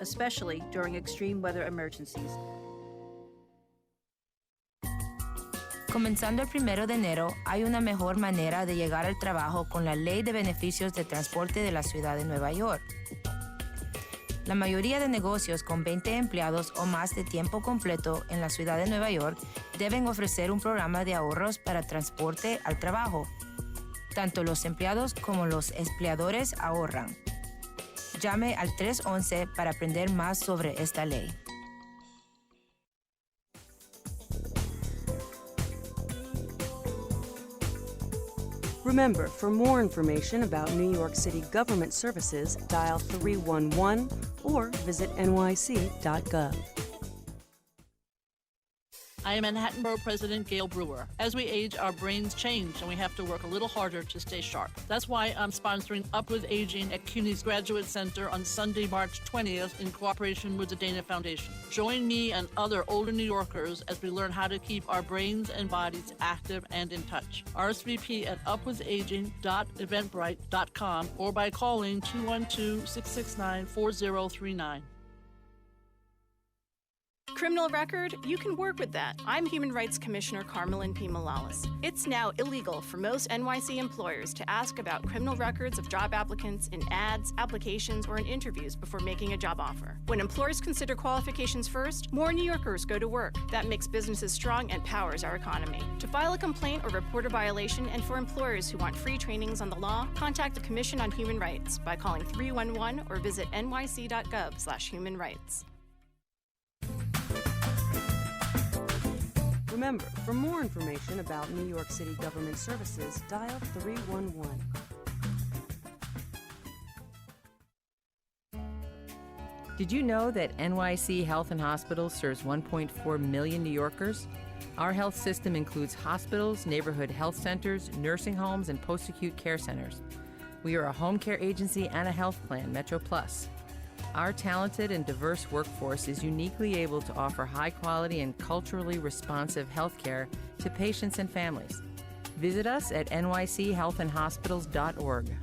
especially during extreme weather emergencies. Comenzando el 1 de enero, hay una mejor manera de llegar al trabajo con la Ley de Beneficios de Transporte de la Ciudad de Nueva York. La mayoría de negocios con 20 empleados o más de tiempo completo en la Ciudad de Nueva York deben ofrecer un programa de ahorros para transporte al trabajo. Tanto los empleados como los empleadores ahorran. Llame al 311 para aprender más sobre esta ley. Remember, for more information about New York City government services, dial 311 or visit nyc.gov. I am Manhattan Borough President Gail Brewer. As we age, our brains change, and we have to work a little harder to stay sharp. That's why I'm sponsoring Up With Aging at CUNY's Graduate Center on Sunday, March 20th, in cooperation with the Dana Foundation. Join me and other older New Yorkers as we learn how to keep our brains and bodies active and in touch. RSVP at upwithaging.eventbrite.com or by calling 212-669-4039. Criminal record? You can work with that. I'm Human Rights Commissioner Carmelyn P. Malalas. It's now illegal for most NYC employers to ask about criminal records of job applicants in ads, applications, or in interviews before making a job offer. When employers consider qualifications first, more New Yorkers go to work. That makes businesses strong and powers our economy. To file a complaint or report a violation, and for employers who want free trainings on the law, contact the Commission on Human Rights by calling 311 or visit nyc.gov/humanrights. Remember, for more information about New York City government services, dial 311. Did you know that NYC Health and Hospitals serves 1.4 million New Yorkers? Our health system includes hospitals, neighborhood health centers, nursing homes, and post-acute care centers. We are a home care agency and a health plan, Metro Plus. Our talented and diverse workforce is uniquely able to offer high-quality and culturally responsive health care to patients and families. Visit us at nychealthandhospitals.org.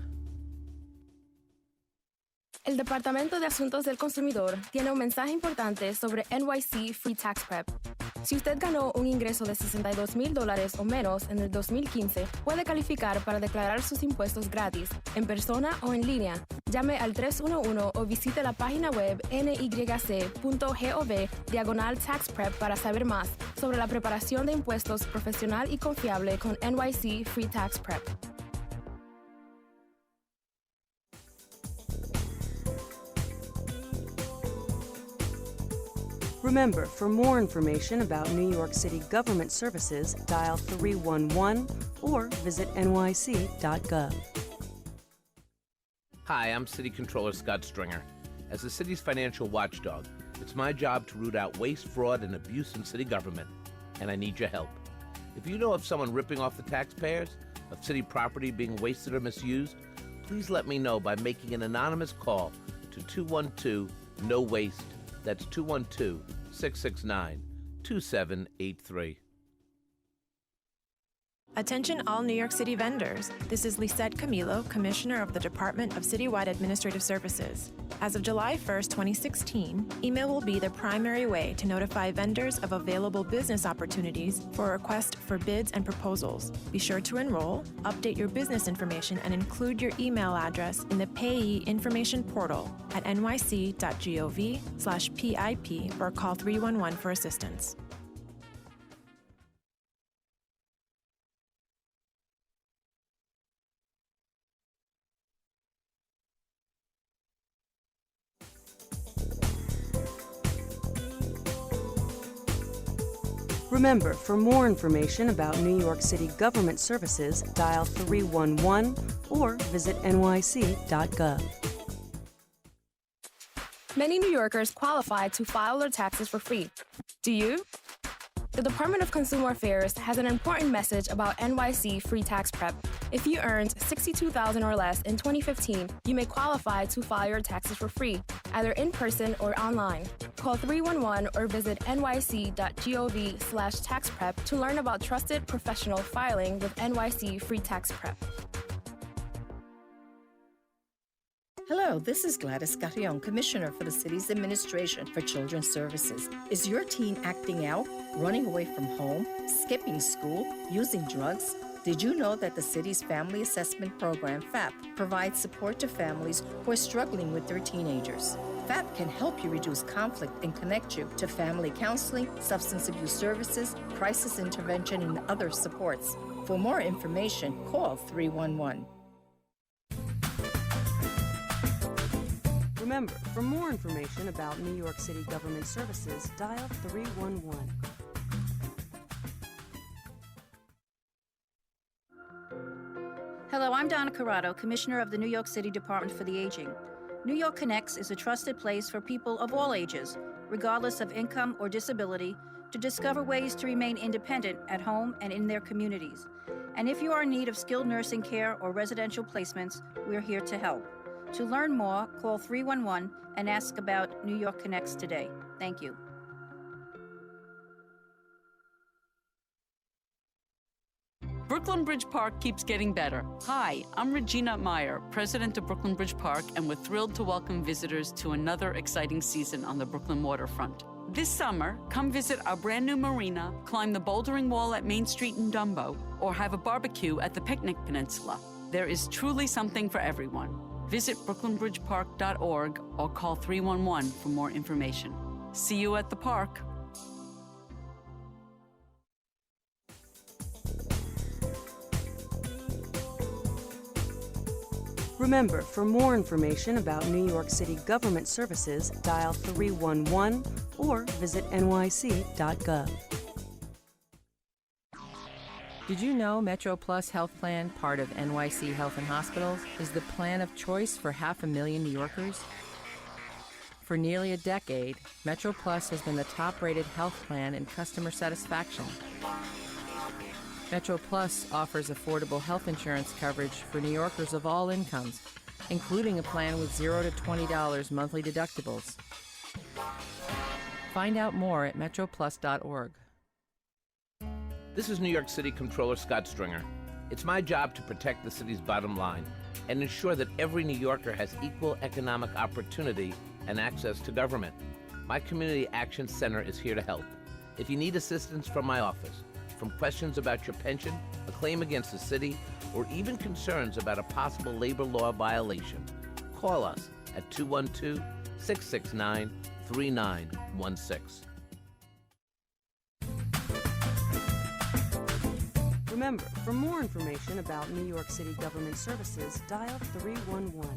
El Departamento de Asuntos del Consumidor tiene un mensaje importante sobre NYC Free Tax Prep. Si usted ganó un ingreso de $62,000 o menos en el 2015, puede calificar para declarar sus impuestos gratis, en persona o en línea. Llame al 311 o visite la página web nyc.gov/taxprep para saber más sobre la preparación de impuestos profesional y confiable con NYC Free Tax Prep. Remember, for more information about New York City government services, dial 311 or visit nyc.gov. Hi, I'm City Controller Scott Stringer. As the city's financial watchdog, it's my job to root out waste, fraud, and abuse in city government, and I need your help. If you know of someone ripping off the taxpayers, of city property being wasted or misused, please let me know by making an anonymous call to 212-NO-WASTE. That's 212-669-2783. Attention all New York City vendors. This is Lisette Camilo, Commissioner of the Department of Citywide Administrative Services. As of July 1st, 2016, email will be the primary way to notify vendors of available business opportunities for a request for bids and proposals. Be sure to enroll, update your business information, and include your email address in the Payee Information Portal at nyc.gov/PIP or call 311 for assistance. Remember, for more information about New York City government services, dial 311 or visit nyc.gov. Many New Yorkers qualify to file their taxes for free. Do you? The Department of Consumer Affairs has an important message about NYC Free Tax Prep. If you earned $62,000 or less in 2015, you may qualify to file your taxes for free, either in person or online. Call 311 or visit nyc.gov/taxprep to learn about trusted professional filing with NYC Free Tax Prep. Hello, Hello, this is Gladys Carrion, Commissioner for the city's Administration for Children's Services. Is your teen acting out, running away from home, skipping school, using drugs? Did you know that the city's Family Assessment Program, FAP, provides support to families who are struggling with their teenagers? FAP can help you reduce conflict and connect you to family counseling, substance abuse services, crisis intervention, and other supports. For more information, call 311. Remember, for more information about New York City government services, dial 311. Hello, I'm Donna Corrado, Commissioner of the New York City Department for the Aging. New York Connects is a trusted place for people of all ages, regardless of income or disability, to discover ways to remain independent at home and in their communities. And if you are in need of skilled nursing care or residential placements, we're here to help. To learn more, call 311 and ask about New York Connects today. Thank you. Brooklyn Bridge Park keeps getting better. Hi, I'm Regina Meyer, president of Brooklyn Bridge Park, and we're thrilled to welcome visitors to another exciting season on the Brooklyn waterfront. This summer, come visit our brand new marina, climb the bouldering wall at Main Street in Dumbo, or have a barbecue at the Picnic Peninsula. There is truly something for everyone. Visit brooklynbridgepark.org or call 311 for more information. See you at the park. Remember, for more information about New York City government services, dial 311 or visit nyc.gov. Did you know Metro Plus Health Plan, part of NYC Health and Hospitals, is the plan of choice for 500,000 New Yorkers? For nearly a decade, Metro Plus has been the top-rated health plan in customer satisfaction. Metro Plus offers affordable health insurance coverage for New Yorkers of all incomes, including a plan with $0 to $20 monthly deductibles. Find out more at metroplus.org. This is New York City Comptroller Scott Stringer. It's my job to protect the city's bottom line and ensure that every New Yorker has equal economic opportunity and access to government. My Community Action Center is here to help. If you need assistance from my office, from questions about your pension, a claim against the city, or even concerns about a possible labor law violation, call us at 212-669-3916. Remember, for more information about New York City government services, dial 311.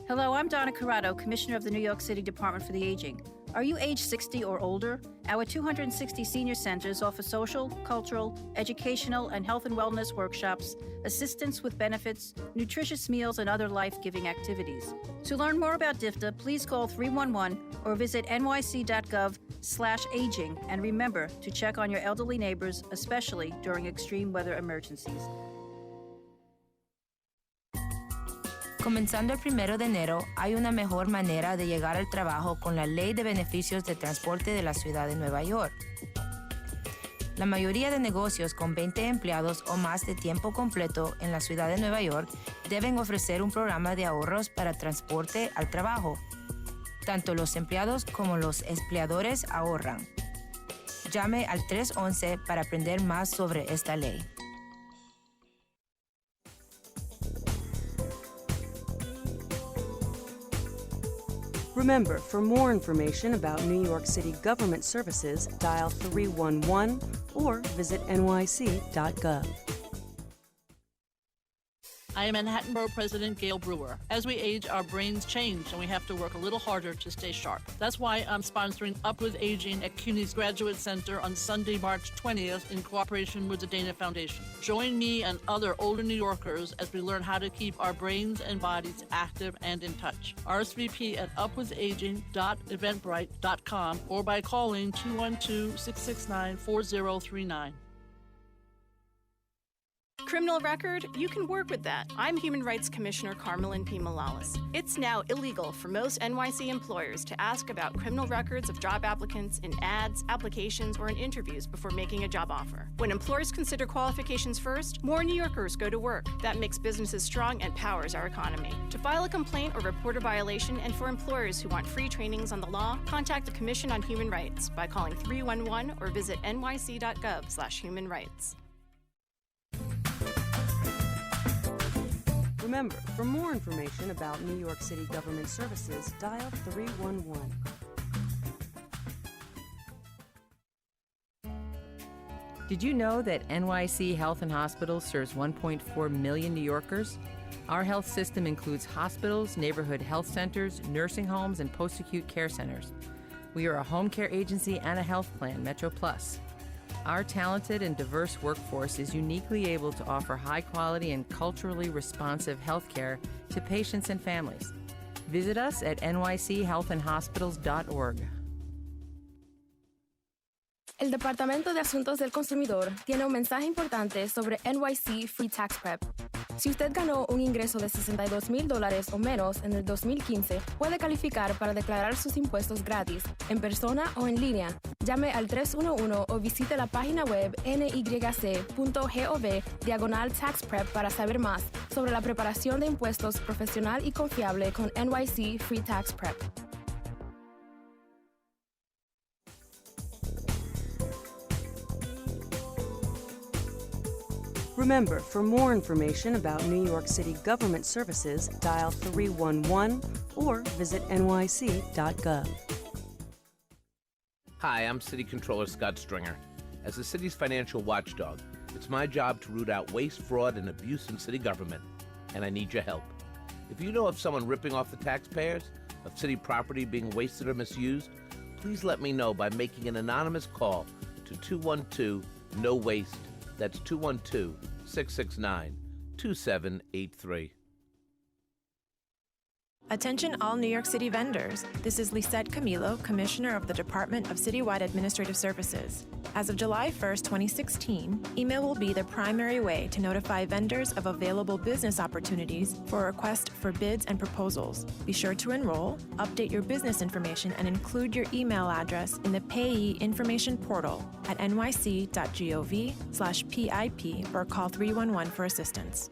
Hello, I'm Donna Corrado, Commissioner of the New York City Department for the Aging. Are you age 60 or older? Our 260 senior centers offer social, cultural, educational, and health and wellness workshops, assistance with benefits, nutritious meals, and other life-giving activities. To learn more about DFTA, please call 311 or visit nyc.gov/aging, and remember to check on your elderly neighbors, especially during extreme weather emergencies. Comenzando el 1 de enero, hay una mejor manera de llegar al trabajo con la Ley de Beneficios de Transporte de la Ciudad de Nueva York. La mayoría de negocios con 20 empleados o más de tiempo completo en la Ciudad de Nueva York deben ofrecer un programa de ahorros para transporte al trabajo. Tanto los empleados como los empleadores ahorran. Llame al 311 para aprender más sobre esta ley. Remember, for more information about New York City government services, dial 311 or visit nyc.gov. I am Manhattan Borough President Gail Brewer. As we age, our brains change, and we have to work a little harder to stay sharp. That's why I'm sponsoring Up With Aging at CUNY's Graduate Center on Sunday, March 20th, in cooperation with the Dana Foundation. Join me and other older New Yorkers as we learn how to keep our brains and bodies active and in touch. RSVP at upwithaging.eventbrite.com or by calling 212-669-4039. Criminal record? You can work with that. I'm Human Rights Commissioner Carmelyn P. Morales. It's now illegal for most NYC employers to ask about criminal records of job applicants in ads, applications, or in interviews before making a job offer. When employers consider qualifications first, more New Yorkers go to work. That makes businesses strong and powers our economy. To file a complaint or report a violation, and for employers who want free trainings on the law, contact the Commission on Human Rights by calling 311 or visit nyc.gov/humanrights. Remember, for more information about New York City government services, dial 311. Did you know that NYC Health and Hospitals serves 1.4 million New Yorkers? Our health system includes hospitals, neighborhood health centers, nursing homes, and post-acute care centers. We are a home care agency and a health plan, Metro Plus. Our talented and diverse workforce is uniquely able to offer high-quality and culturally responsive health care to patients and families. Visit us at nychealthandhospitals.org. El Departamento de Asuntos del Consumidor tiene un mensaje importante sobre NYC Free Tax Prep. Si usted ganó un ingreso de $62,000 o menos en el 2015, puede calificar para declarar sus impuestos gratis, en persona o en línea. Llame al 311 o visite la página web nyc.gov/taxprep para saber más sobre la preparación de impuestos profesional y confiable con NYC Free Tax Prep. Remember, for more information about New York City government services, dial 311 or visit nyc.gov. Hi, I'm City Controller Scott Stringer. As the city's financial watchdog, it's my job to root out waste, fraud, and abuse in city government, and I need your help. If you know of someone ripping off the taxpayers, of city property being wasted or misused, please let me know by making an anonymous call to 212-NO-WASTE. That's 212-669-2783. Attention all New York City vendors. This is Lisette Camilo, Commissioner of the Department of Citywide Administrative Services. As of July 1st, 2016, email will be the primary way to notify vendors of available business opportunities for a request for bids and proposals. Be sure to enroll, update your business information, and include your email address in the Payee Information Portal at nyc.gov/PIP or call 311 for assistance.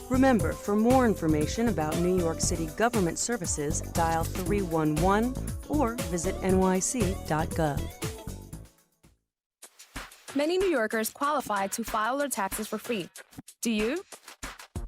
Remember, for more information about New York City government services, dial 311 or visit nyc.gov. Many New Yorkers qualify to file their taxes for free. Do you?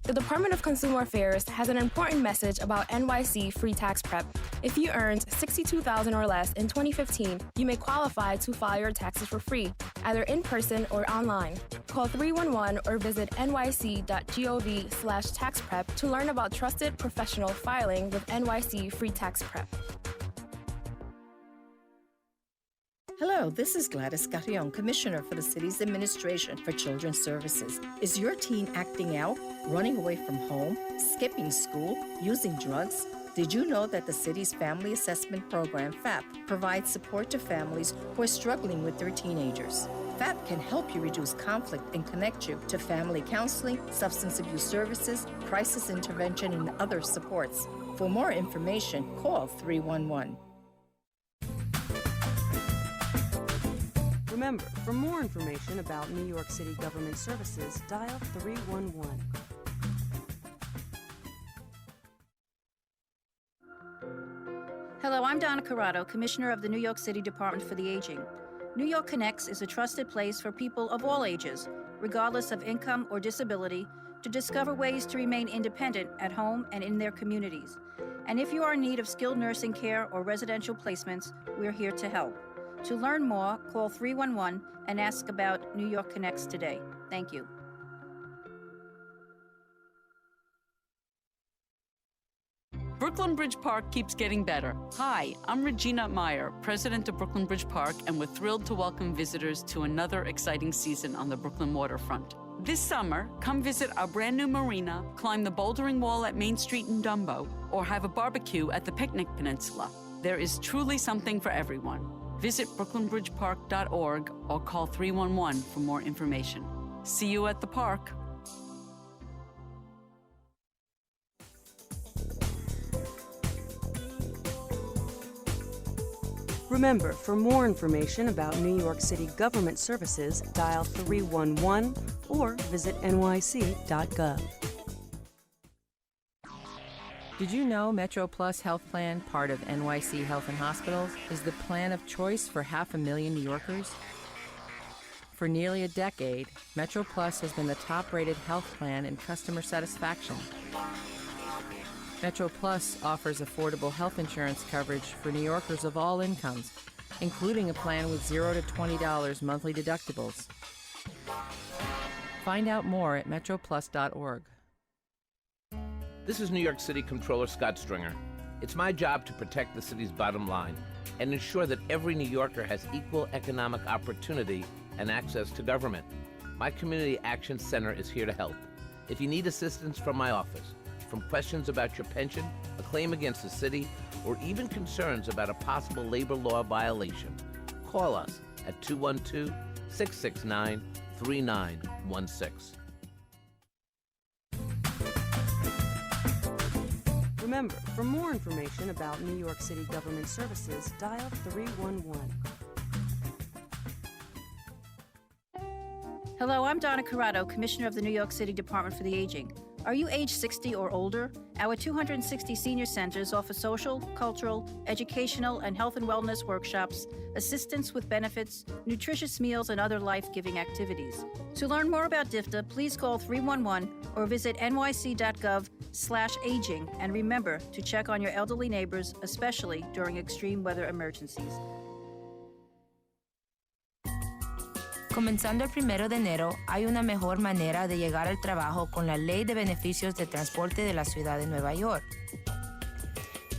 The Department of Consumer Affairs has an important message about NYC Free Tax Prep. If you earned $62,000 or less in 2015, you may qualify to file your taxes for free, either in person or online. Call 311 or visit nyc.gov/taxprep to learn about trusted professional filing with NYC Free Tax Prep. Hello, this is Gladys Carrion, Commissioner for the city's Administration for Children's Services. Is your teen acting out, running away from home, skipping school, using drugs? Did you know that the city's Family Assessment Program, FAP, provides support to families who are struggling with their teenagers? FAP can help you reduce conflict and connect you to family counseling, substance abuse services, crisis intervention, and other supports. For more information, call 311. Remember, for more information about New York City government services, dial 311. Hello, I'm Donna Corrado, Commissioner of the New York City Department for the Aging. New York Connects is a trusted place for people of all ages, regardless of income or disability, to discover ways to remain independent at home and in their communities. And if you are in need of skilled nursing care or residential placements, we're here to help. To learn more, call 311 and ask about New York Connects today. Thank you. Brooklyn Bridge Park keeps getting better. Hi, I'm Regina Meyer, President of Brooklyn Bridge Park, and we're thrilled to welcome visitors to another exciting season on the Brooklyn waterfront. This summer, come visit our brand new marina, climb the bouldering wall at Main Street in Dumbo, or have a barbecue at the Picnic Peninsula. There is truly something for everyone. Visit brooklynbridgepark.org or call 311 for more information. See you at the park. Remember, for more information about New York City government services, dial 311 or visit nyc.gov. Did you know Metro Plus Health Plan, part of NYC Health and Hospitals, is the plan of choice for 500,000 New Yorkers? For nearly a decade, Metro Plus has been the top-rated health plan in customer satisfaction. Metro Plus offers affordable health insurance coverage for New Yorkers of all incomes, including a plan with $0 to $20 monthly deductibles. Find out more at metroplus.org. This is New York City Comptroller Scott Stringer. It's my job to protect the city's bottom line and ensure that every New Yorker has equal economic opportunity and access to government. My Community Action Center is here to help. If you need assistance from my office, from questions about your pension, a claim against the city, or even concerns about a possible labor law violation, call us at 212-669-3916. Remember, for more information about New York City government services, dial 311. Hello, I'm Donna Corrado, Commissioner of the New York City Department for the Aging. Are you age 60 or older? Our 260 senior centers offer social, cultural, educational, and health and wellness workshops, assistance with benefits, nutritious meals, and other life-giving activities. To learn more about DIFTA, please call 311 or visit nyc.gov/aging, and remember to check on your elderly neighbors, especially during extreme weather emergencies. Comenzando el 1 de enero, hay una mejor manera de llegar al trabajo con la Ley de Beneficios de Transporte de la Ciudad de Nueva York.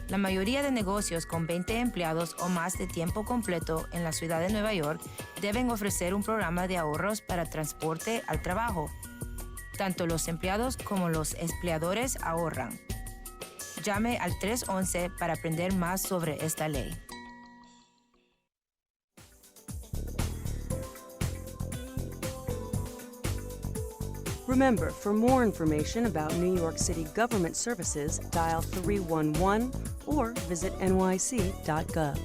La mayoría de negocios con 20 empleados o más de tiempo completo en la Ciudad de Nueva York deben ofrecer un programa de ahorros para transporte al trabajo. Tanto los empleados como los empleadores ahorran. Llame al 311 para aprender más sobre esta ley. Remember, for more information about New York City government services, dial 311 or visit nyc.gov.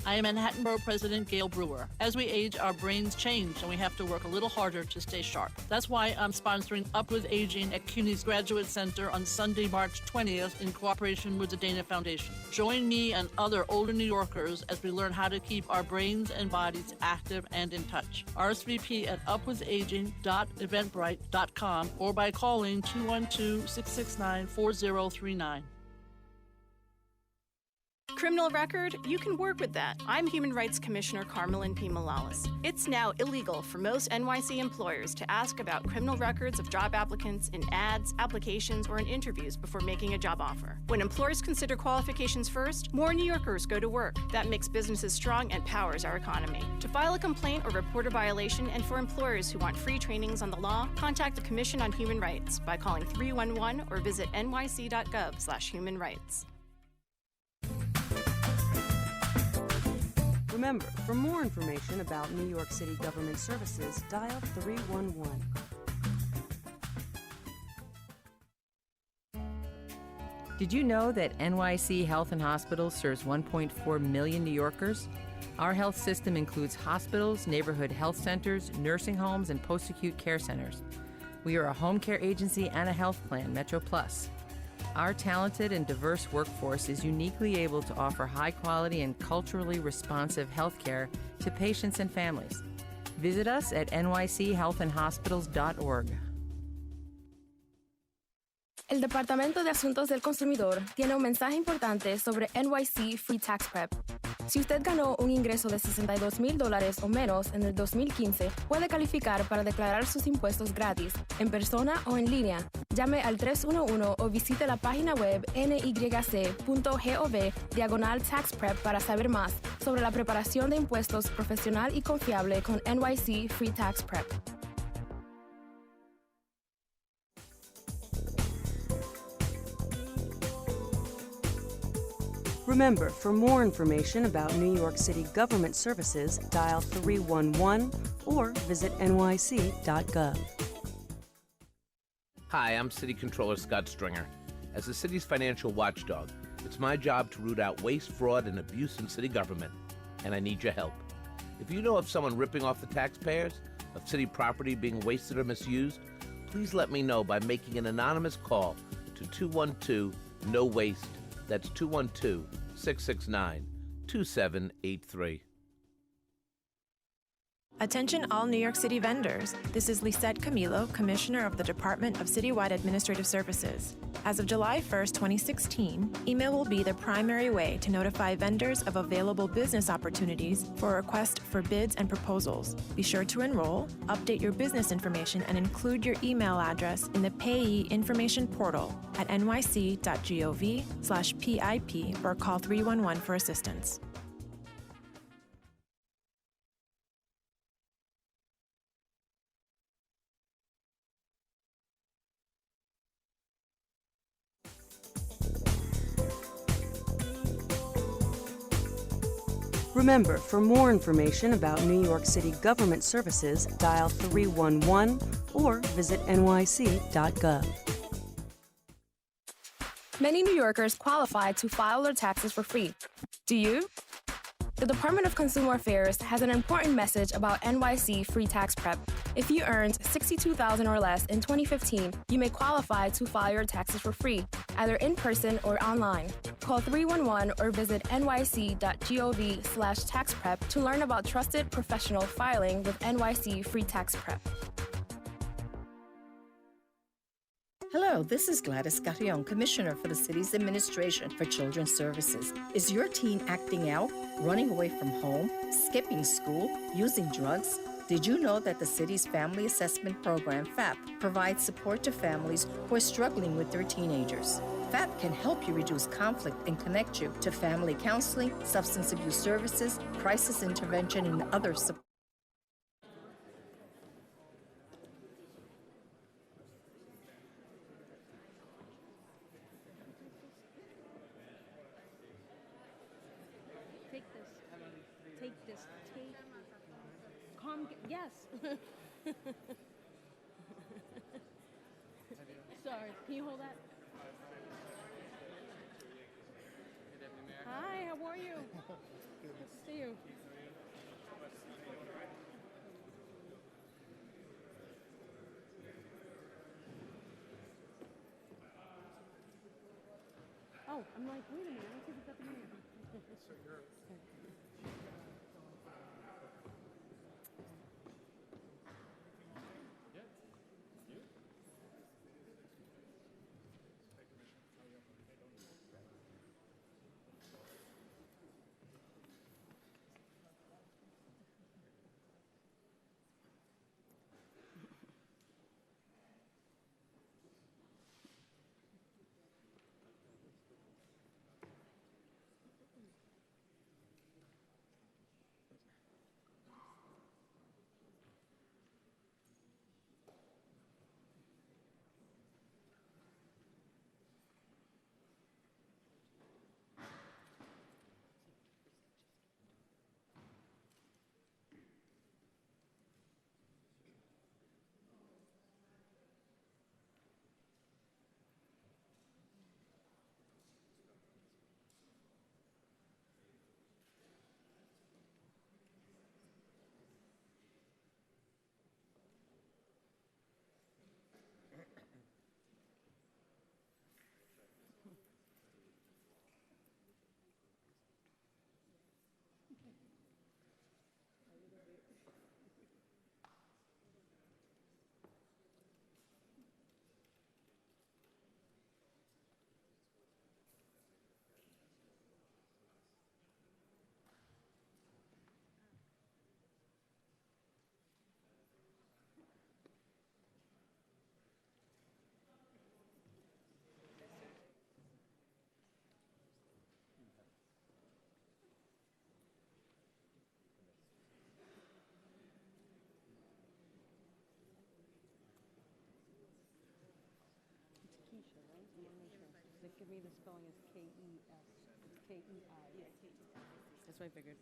I am Manhattan Borough President Gail Brewer. As we age, our brains change, and we have to work a little harder to stay sharp. That's why I'm sponsoring Up With Aging at CUNY's Graduate Center on Sunday, March 20th, in cooperation with the Dana Foundation. Join me and other older New Yorkers as we learn how to keep our brains and bodies active and in touch. RSVP at upwithaging.eventbrite.com or by calling 212-669-4039. Criminal record? You can work with that. I'm Human Rights Commissioner Carmelyn P. Morales. It's now illegal for most NYC employers to ask about criminal records of job applicants in ads, applications, or in interviews before making a job offer. When employers consider qualifications first, more New Yorkers go to work. That makes businesses strong and powers our economy. To file a complaint or report a violation, and for employers who want free trainings on the law, contact the Commission on Human Rights by calling 311 or visit nyc.gov/humanrights. Remember, for more information about New York City government services, dial 311. Did you know that NYC Health and Hospitals serves 1.4 million New Yorkers? Our health system includes hospitals, neighborhood health centers, nursing homes, and post-acute care centers. We are a home care agency and a health plan, Metro Plus. Our talented and diverse workforce is uniquely able to offer high-quality and culturally responsive health care to patients and families. Visit us at nychealthandhospitals.org. El Departamento de Asuntos del Consumidor tiene un mensaje importante sobre NYC Free Tax Prep. Si usted ganó un ingreso de $62,000 o menos en el 2015, puede calificar para declarar sus impuestos gratis, en persona o en línea, Llame al 311 o visite la página web nyc.gov/tax prep para saber más sobre la preparación de impuestos profesional y confiable con NYC Free Tax Prep. Remember, for more information about New York City government services, dial 311 or visit nyc.gov. Hi, I'm City Controller Scott Stringer. As the city's financial watchdog, it's my job to root out waste, fraud, and abuse in city government, and I need your help. If you know of someone ripping off the taxpayers, of city property being wasted or misused, please let me know by making an anonymous call to 212-NO-WASTE. That's 212-669-2783. Attention all New York City vendors. This is Lisette Camilo, Commissioner of the Department of Citywide Administrative Services. As of July 1st, 2016, email will be the primary way to notify vendors of available business opportunities for a request for bids and proposals. Be sure to enroll, update your business information, and include your email address in the Payee Information Portal at nyc.gov/PIP or call 311 for assistance. Remember, for more information about New York City government services, dial 311 or visit nyc.gov. Many New Yorkers qualify to file their taxes for free. Do you? The Department of Consumer Affairs has an important message about NYC Free Tax Prep. If you earned $62,000 or less in 2015, you may qualify to file your taxes for free, either in person or online. Call 311 or visit nyc.gov/taxprep to learn about trusted professional filing with NYC Free Tax Prep. Hello, this is Gladys Carrion, Commissioner for the city's Administration for Children's Services. Is your teen acting out, running away from home, skipping school, using drugs? Did you know that the city's Family Assessment Program, FAP, provides support to families who are struggling with their teenagers? FAP can help you reduce conflict and connect you to family counseling, substance abuse services, crisis intervention, and other support. Yes. Sorry, can you hold that? Hi, how are you? Good to see you. Oh, I'm like, wait a minute, I don't think we've got the name. give me the spelling is K-E-S. It's K-E-I. Yeah, K-E-I. That's what I figured.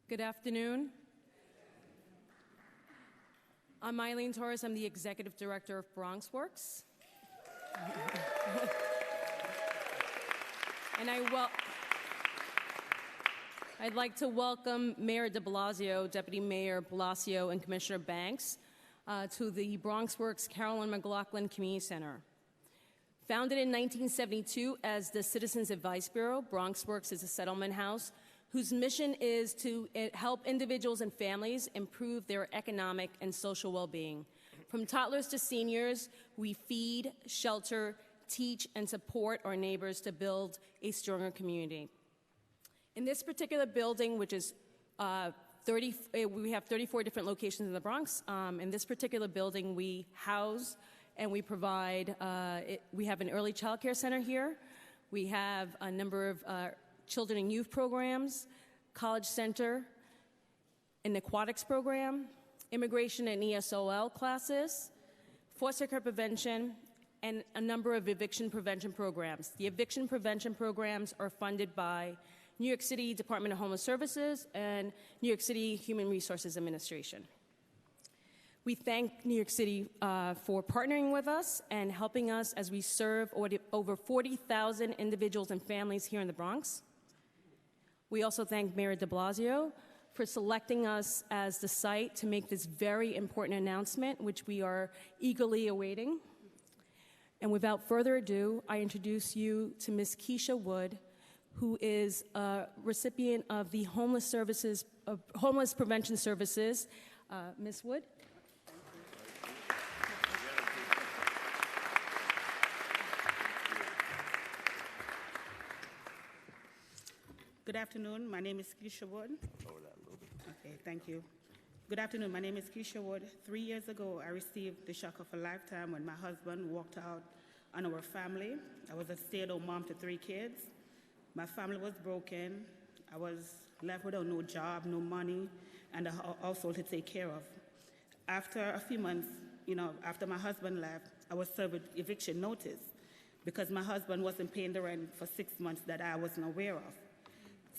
Good afternoon. I'm Eileen Torres. I'm the Executive Director of BronxWorks. And I'd like to welcome Mayor de Blasio, Deputy Mayor Blasio, and Commissioner Banks to the BronxWorks Carolyn McLaughlin Community Center. Founded in 1972 as the Citizens Advice Bureau, BronxWorks is a settlement house whose mission is to help individuals and families improve their economic and social well-being. From toddlers to seniors, we feed, shelter, teach, and support our neighbors to build a stronger community. In this particular building, which is we have 34 different locations in the Bronx. In this particular building, we house and we provide, we have an early child care center here. We have a number of children and youth programs, college center, an aquatics program, immigration and ESOL classes, foster care prevention, and a number of eviction prevention programs. The eviction prevention programs are funded by New York City Department of Homeless Services and New York City Human Resources Administration. We thank New York City for partnering with us and helping us as we serve over 40,000 individuals and families here in the Bronx. We also thank Mayor de Blasio for selecting us as the site to make this very important announcement, which we are eagerly awaiting. And without further ado, I introduce you to Ms. Keisha Wood, who is a recipient of the Homeless Prevention Services. Ms. Wood? Good afternoon. My name is Keisha Wood. Okay, thank you. Good afternoon. My name is Keisha Wood. 3 years ago, I received the shock of a lifetime when my husband walked out on our family. I was a stay-at-home mom to 3 kids. My family was broken. I was left without no job, no money, and a household to take care of. After a few months, after my husband left, I was served with eviction notice because my husband wasn't paying the rent for 6 months that I wasn't aware of.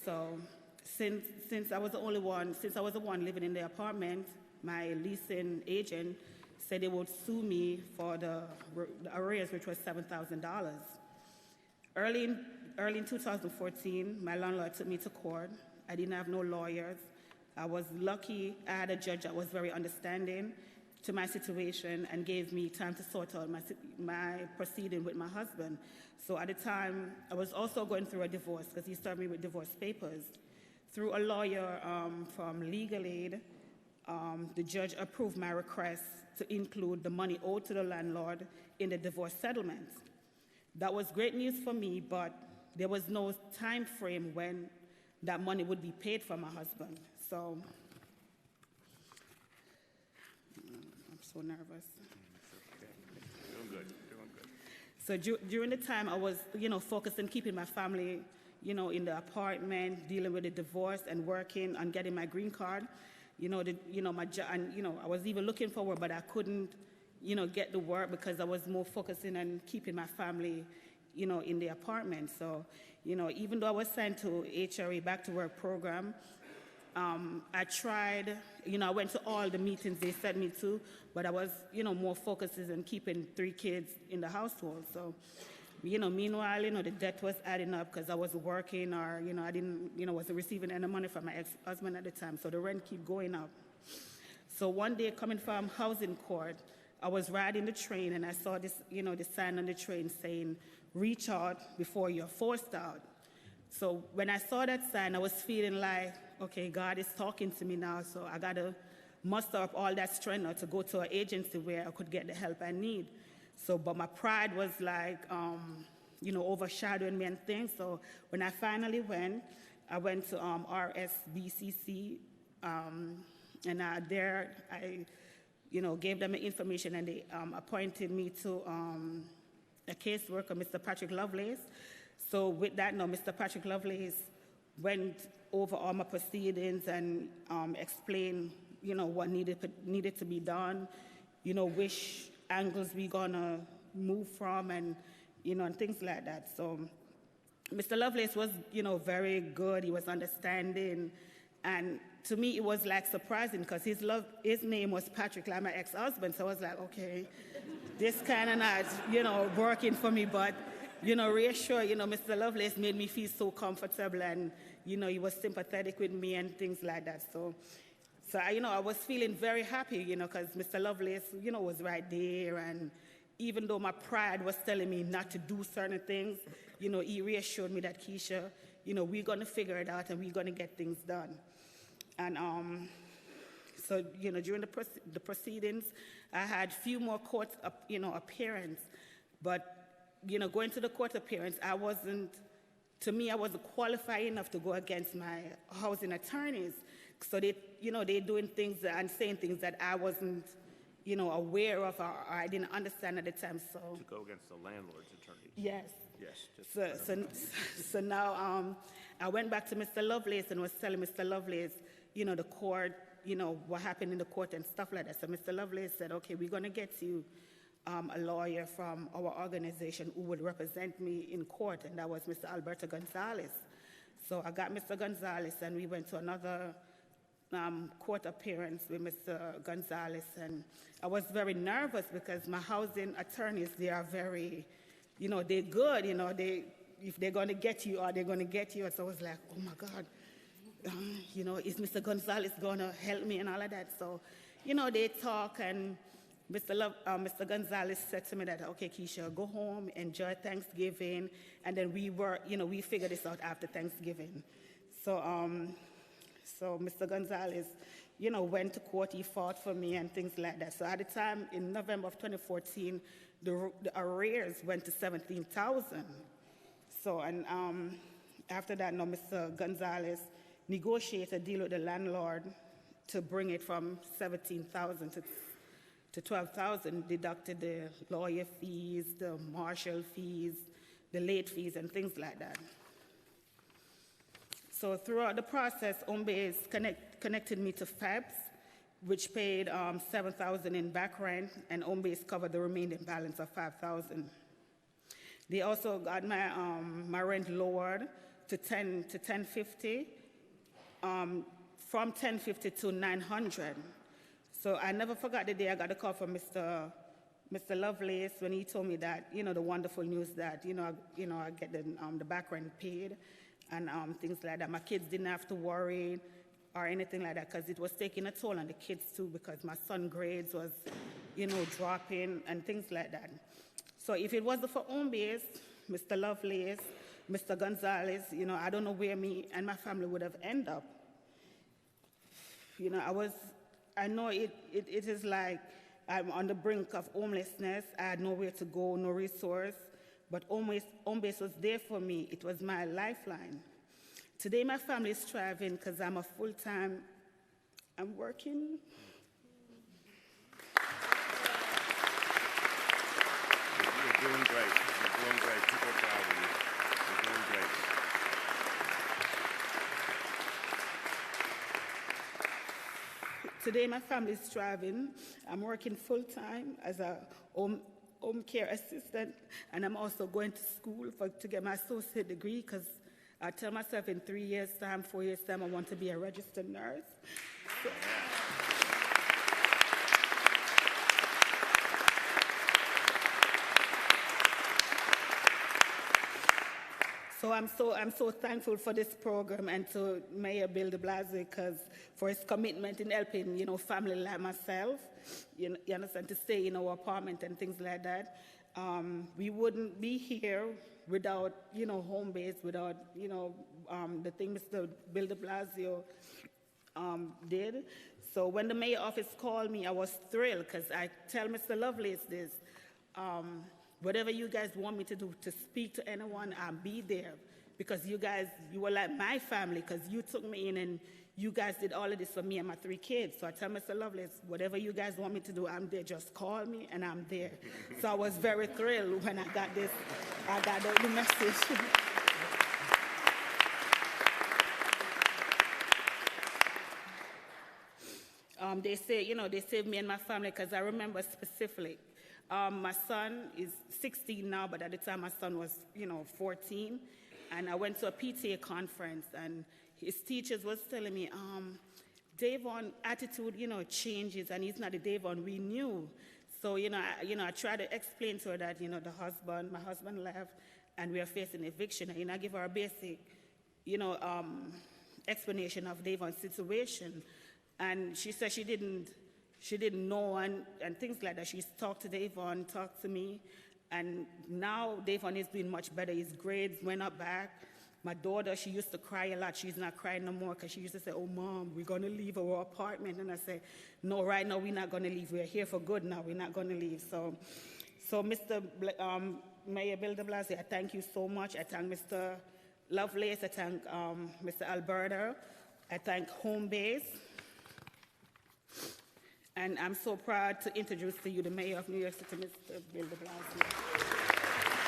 So since I was the one living in the apartment, my leasing agent said they would sue me for the arrears, which was $7,000. Early in 2014, my landlord took me to court. I didn't have no lawyers. I was lucky. I had a judge that was very understanding to my situation and gave me time to sort out my proceeding with my husband. So at the time, I was also going through a divorce because he started me with divorce papers. Through a lawyer from Legal Aid, the judge approved my request to include the money owed to the landlord in the divorce settlement. That was great news for me, but there was no time frame when that money would be paid for my husband. So I'm so nervous. Doing good. So during the time, I was, focused on keeping my family, in the apartment, dealing with the divorce and working on getting my green card. My job, and I was even looking for work, but I couldn't, get the work because I was more focusing on keeping my family, in the apartment. So, even though I was sent to HRA Back to Work program, I tried, I went to all the meetings they sent me to, but I was, more focused on keeping 3 kids in the household. So, meanwhile, the debt was adding up because I was working or, I didn't, wasn't receiving any money from my ex-husband at the time. So the rent kept going up. So one day coming from housing court, I was riding the train and I saw this, the sign on the train saying, reach out before you're forced out. So when I saw that sign, I was feeling like, okay, God is talking to me now, so I got to muster up all that strength now to go to an agency where I could get the help I need. So, but my pride was like, overshadowing me and things. So when I finally went, I went to RSBCC, and there I, gave them the information, and they appointed me to a caseworker, Mr. Patrick Lovelace. So with that, now Mr. Patrick Lovelace went over all my proceedings and explained, what needed to be done, which angles we gonna move from, and and things like that. So Mr. Lovelace was very good. He was understanding, and to me it was like surprising because his name was Patrick, like my ex-husband. So I was like, okay, this kind of not working for me, but reassured. Mr. Lovelace made me feel so comfortable, and he was sympathetic with me and things like that. So I was feeling very happy, because Mr. Lovelace, was right there. And even though my pride was telling me not to do certain things, he reassured me that, Keisha, we're going to figure it out and we're going to get things done. And so, during the proceedings, I had few more court, appearance. But, going to the court appearance, I wasn't qualified enough to go against my housing attorneys. So they doing things and saying things that I wasn't, aware of or I didn't understand at the time. So to go against the landlord's attorney. Yes. Yes. So now I went back to Mr. Lovelace and was telling Mr. Lovelace, the court, what happened in the court and stuff like that. So Mr. Lovelace said, okay, we're going to get you a lawyer from our organization who would represent me in court, and that was Mr. Alberto Gonzalez. So I got Mr. Gonzalez, and we went to another court appearance with Mr. Gonzalez, and I was very nervous because my housing attorneys, they are very, they're good, if they're going to get you, they're going to get you. So I was like, oh my God, is Mr. Gonzalez going to help me and all of that? So, they talk, and Mr. Gonzalez said to me that, okay, Keisha, go home, enjoy Thanksgiving, and then we figure this out after Thanksgiving. So Mr. Gonzalez, went to court, he fought for me and things like that. So at the time, in November of 2014, the arrears went to $17,000. So, and after that, now Mr. Gonzalez negotiated a deal with the landlord to bring it from $17,000 to $12,000, deducted the lawyer fees, the marshal fees, the late fees, and things like that. So throughout the process, Homebase connected me to FEBS, which paid $7,000 in back rent, and Homebase covered the remaining balance of $5,000. They also got my rent lowered to $10.50, from $10.50 to $900. So I never forgot the day I got a call from Mr. Lovelace when he told me that, the wonderful news that, I get the back rent paid and things like that. My kids didn't have to worry or anything like that because it was taking a toll on the kids too because my son's grades was, dropping and things like that. So if it wasn't for Homebase, Mr. Lovelace, Mr. Gonzalez, I don't know where me and my family would have ended up. I know it is like I'm on the brink of homelessness. I had nowhere to go, no resource, but Homebase was there for me. It was my lifeline. Today, my family is thriving because I'm working. You're doing great. You're doing great. People are proud of you. You're doing great. Today, my family is thriving. I'm working full-time as a home care assistant, and I'm also going to school to get my associate degree because I tell myself in 3 years' time, 4 years' time, I want to be a registered nurse. So I'm so thankful for this program and to Mayor Bill de Blasio for his commitment in helping, family like myself, you understand, to stay in our apartment and things like that. We wouldn't be here without, Homebase, without, the thing Mr. Bill de Blasio did. So when the mayor office called me, I was thrilled because I tell Mr. Lovelace this. Whatever you guys want me to do, to speak to anyone, I'll be there. Because you were like my family, because you took me in and you guys did all of this for me and my 3 kids. So I tell Mr. Lovelace, whatever you guys want me to do, I'm there. Just call me and I'm there. So I was very thrilled when I got the message. They saved me and my family because I remember specifically. My son is 16 now, but at the time my son was, 14. And I went to a PTA conference, and his teachers was telling me, Davon attitude, changes, and he's not the Davon we knew. So, I tried to explain to her that, my husband left, and we are facing eviction. And, I give her a basic, explanation of Davon's situation. And she said she didn't know and things like that. She's talked to Davon, talked to me, and now Davon is doing much better. His grades went up back. My daughter, she used to cry a lot. She's not crying no more because she used to say, oh, Mom, we're going to leave our apartment. And I said, no, right now we're not going to leave. We're here for good now. We're not going to leave. So Mr. Mayor Bill de Blasio, I thank you so much. I thank Mr. Lovelace. I thank Mr. Alberta. I thank Homebase. And I'm so proud to introduce to you the Mayor of New York City, Mr. Bill de Blasio.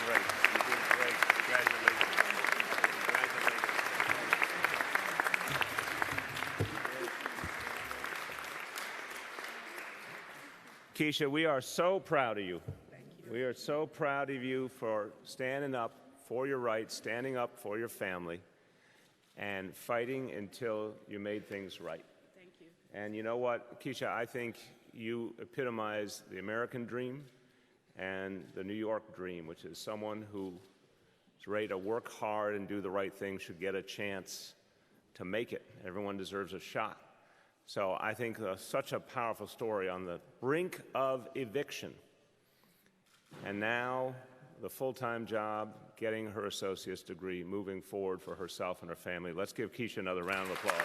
Great. You're doing great. Congratulations. Keisha, we are so proud of you. Thank you. We are so proud of you for standing up for your rights, standing up for your family, and fighting until you made things right. And you know what, Keisha, I think you epitomize the American dream and the New York dream, which is someone who is ready to work hard and do the right thing should get a chance to make it. Everyone deserves a shot. So I think such a powerful story on the brink of eviction. And now the full-time job, getting her associate's degree, moving forward for herself and her family. Let's give Keisha another round of applause.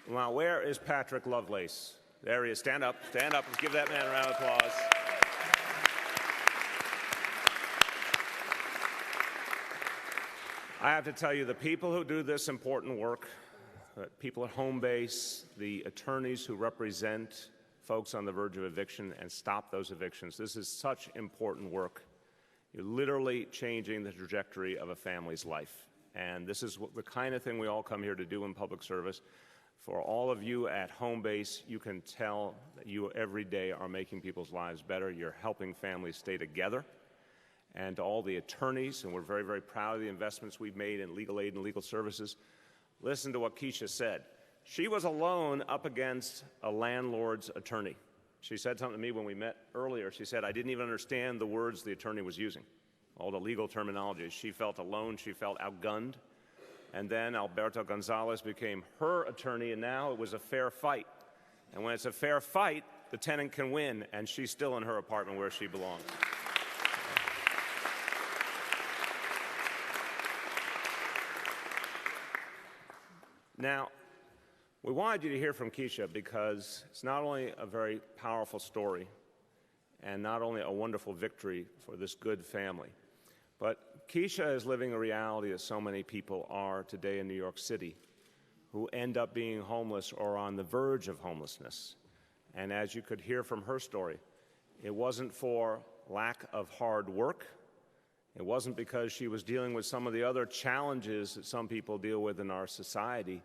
Now, where is Patrick Lovelace? There he is. Stand up. Stand up. Let's give that man a round of applause. I have to tell you, the people who do this important work, people at home base, the attorneys who represent folks on the verge of eviction and stop those evictions, this is such important work. You're literally changing the trajectory of a family's life. And this is the kind of thing we all come here to do in public service. For all of you at home base, you can tell that you every day are making people's lives better. You're helping families stay together. And to all the attorneys, and we're very, very proud of the investments we've made in legal aid and legal services, listen to what Keisha said. She was alone up against a landlord's attorney. She said something to me when we met earlier. She said, I didn't even understand the words the attorney was using, all the legal terminology. She felt alone. She felt outgunned. And then Alberto Gonzalez became her attorney, and now it was a fair fight. And when it's a fair fight, the tenant can win, and she's still in her apartment where she belongs. Now, we wanted you to hear from Keisha because it's not only a very powerful story and not only a wonderful victory for this good family, but Keisha is living a reality that so many people are today in New York City who end up being homeless or on the verge of homelessness. And as you could hear from her story, it wasn't for lack of hard work. It wasn't because she was dealing with some of the other challenges that some people deal with in our society.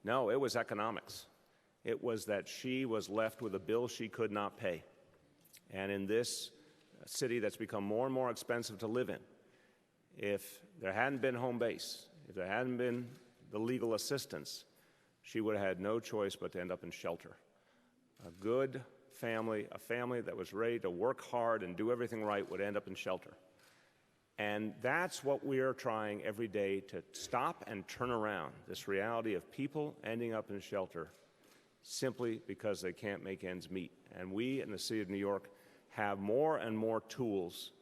No, it was economics. It was that she was left with a bill she could not pay. And in this city that's become more and more expensive to live in, if there hadn't been home base, if there hadn't been the legal assistance, she would have had no choice but to end up in shelter. A good family, a family that was ready to work hard and do everything right would end up in shelter. And that's what we are trying every day to stop and turn around, this reality of people ending up in shelter simply because they can't make ends meet. And we in the city of New York have more and more tools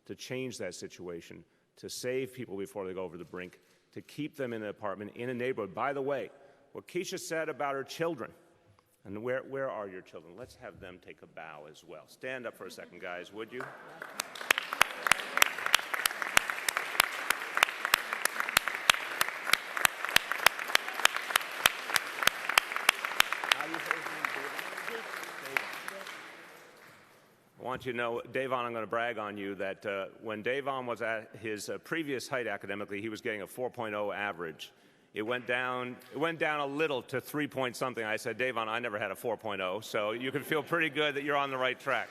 to change that situation, to save people before they go over the brink, to keep them in an apartment, in a neighborhood. By the way, what Keisha said about her children, and where are your children? Let's have them take a bow as well. Stand up for a second, guys, would you? I want you to know, Davon, I'm going to brag on you that when Davon was at his previous height academically, he was getting a 4.0 average. It went down a little to 3 point something. I said, Davon, I never had a 4.0, so you can feel pretty good that you're on the right track.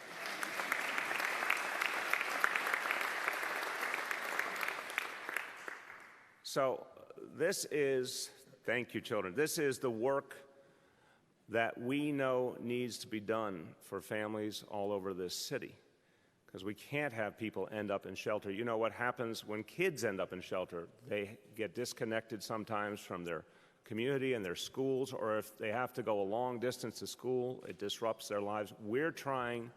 So this is, thank you, children, this is the work that we know needs to be done for families all over this city, because we can't have people end up in shelter. You know what happens when kids end up in shelter? They get disconnected sometimes from their community and their schools, or if they have to go a long distance to school, it disrupts their lives. We're trying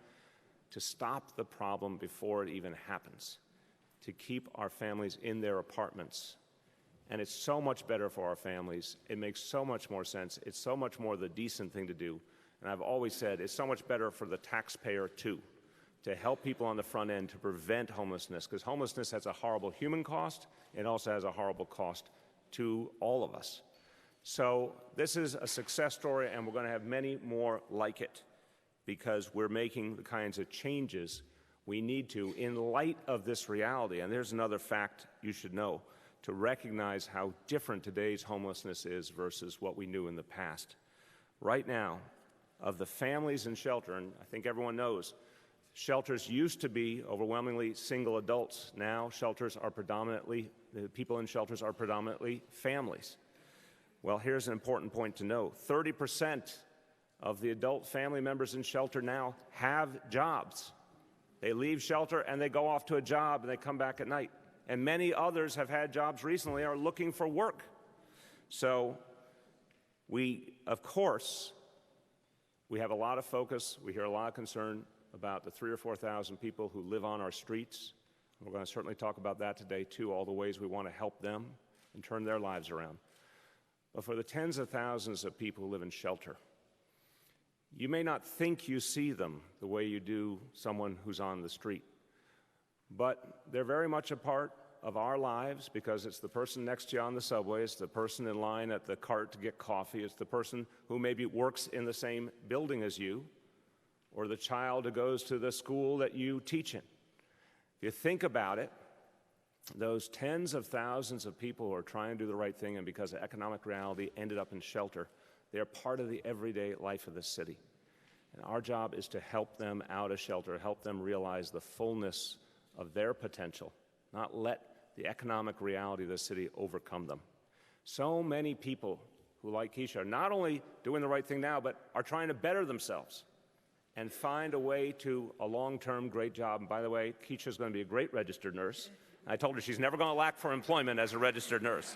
to stop the problem before it even happens, to keep our families in their apartments. And it's so much better for our families. It makes so much more sense. It's so much more the decent thing to do. And I've always said it's so much better for the taxpayer, too, to help people on the front end to prevent homelessness, because homelessness has a horrible human cost. It also has a horrible cost to all of us. So this is a success story, and we're going to have many more like it, because we're making the kinds of changes we need to in light of this reality. And there's another fact you should know, to recognize how different today's homelessness is versus what we knew in the past. Right now, of the families in shelter, and I think everyone knows, shelters used to be overwhelmingly single adults. Now shelters are predominantly, the people in shelters are predominantly families. Well, here's an important point to know. 30% of the adult family members in shelter now have jobs. They leave shelter and they go off to a job and they come back at night. And many others have had jobs recently, are looking for work. So we, of course, we have a lot of focus. We hear a lot of concern about the 3,000 or 4,000 people who live on our streets. We're going to certainly talk about that today, too, all the ways we want to help them and turn their lives around. But for the tens of thousands of people who live in shelter, you may not think you see them the way you do someone who's on the street, but they're very much a part of our lives because it's the person next to you on the subway, it's the person in line at the cart to get coffee, it's the person who maybe works in the same building as you, or the child who goes to the school that you teach in. If you think about it, those tens of thousands of people who are trying to do the right thing and because of economic reality ended up in shelter, they're part of the everyday life of the city. And our job is to help them out of shelter, help them realize the fullness of their potential, not let the economic reality of the city overcome them. So many people who, like Keisha, are not only doing the right thing now, but are trying to better themselves and find a way to a long-term great job. And by the way, Keisha's going to be a great registered nurse. I told her she's never going to lack for employment as a registered nurse.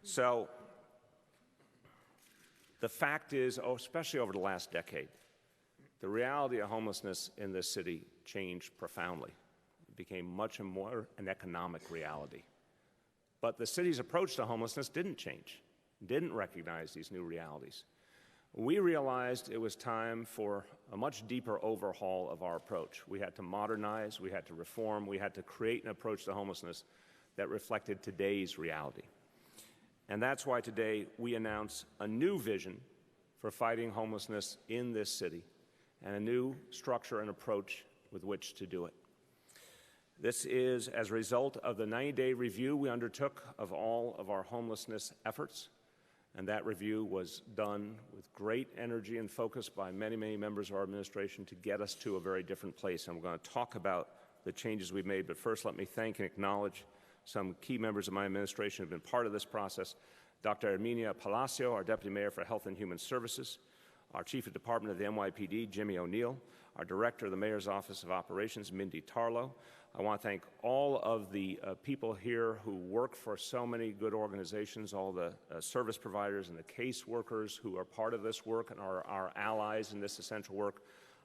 So the fact is, especially over the last decade, the reality of homelessness in this city changed profoundly. It became much more an economic reality. But the city's approach to homelessness didn't change, didn't recognize these new realities. We realized it was time for a much deeper overhaul of our approach. We had to modernize, we had to reform, we had to create an approach to homelessness that reflected today's reality. And that's why today we announce a new vision for fighting homelessness in this city and a new structure and approach with which to do it. This is as a result of the 90-day review we undertook of all of our homelessness efforts. And that review was done with great energy and focus by many, many members of our administration to get us to a very different place. And we're going to talk about the changes we've made. But first, let me thank and acknowledge some key members of my administration who have been part of this process. Dr. Herminia Blasio, our Deputy Mayor for Health and Human Services, our Chief of Department of the NYPD, Jimmy O'Neill, our Director of the Mayor's Office of Operations, Mindy Tarlow. I want to thank all of the people here who work for so many good organizations, all the service providers and the case workers who are part of this work and are our allies in this essential work.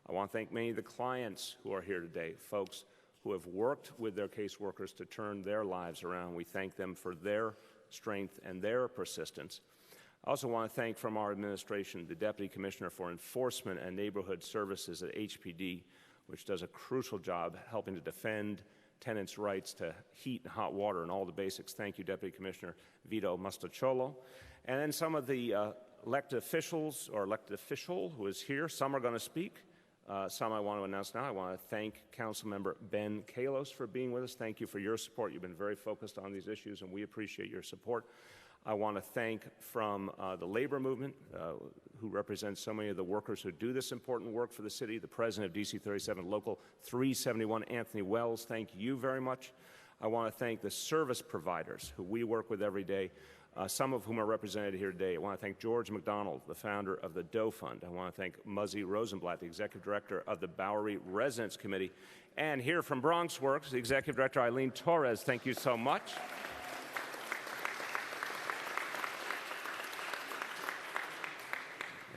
I want to thank many of the clients who are here today, folks who have worked with their case workers to turn their lives around. We thank them for their strength and their persistence. I also want to thank from our administration the Deputy Commissioner for Enforcement and Neighborhood Services at HPD, which does a crucial job helping to defend tenants' rights to heat and hot water and all the basics. Thank you, Deputy Commissioner Vito Mastacholo. And then some of the elected officials or elected official who is here. Some are going to speak. Some I want to announce now. I want to thank Councilmember Ben Kalos for being with us. Thank you for your support. You've been very focused on these issues, and we appreciate your support. I want to thank from the labor movement, who represents so many of the workers who do this important work for the city, the president of DC 37 Local 371, Anthony Wells. Thank you very much. I want to thank the service providers who we work with every day, some of whom are represented here today. I want to thank George McDonald, the founder of the Doe Fund. I want to thank Muzzy Rosenblatt, the executive director of the Bowery Residence Committee. And here from BronxWorks, the executive director Eileen Torres. Thank you so much.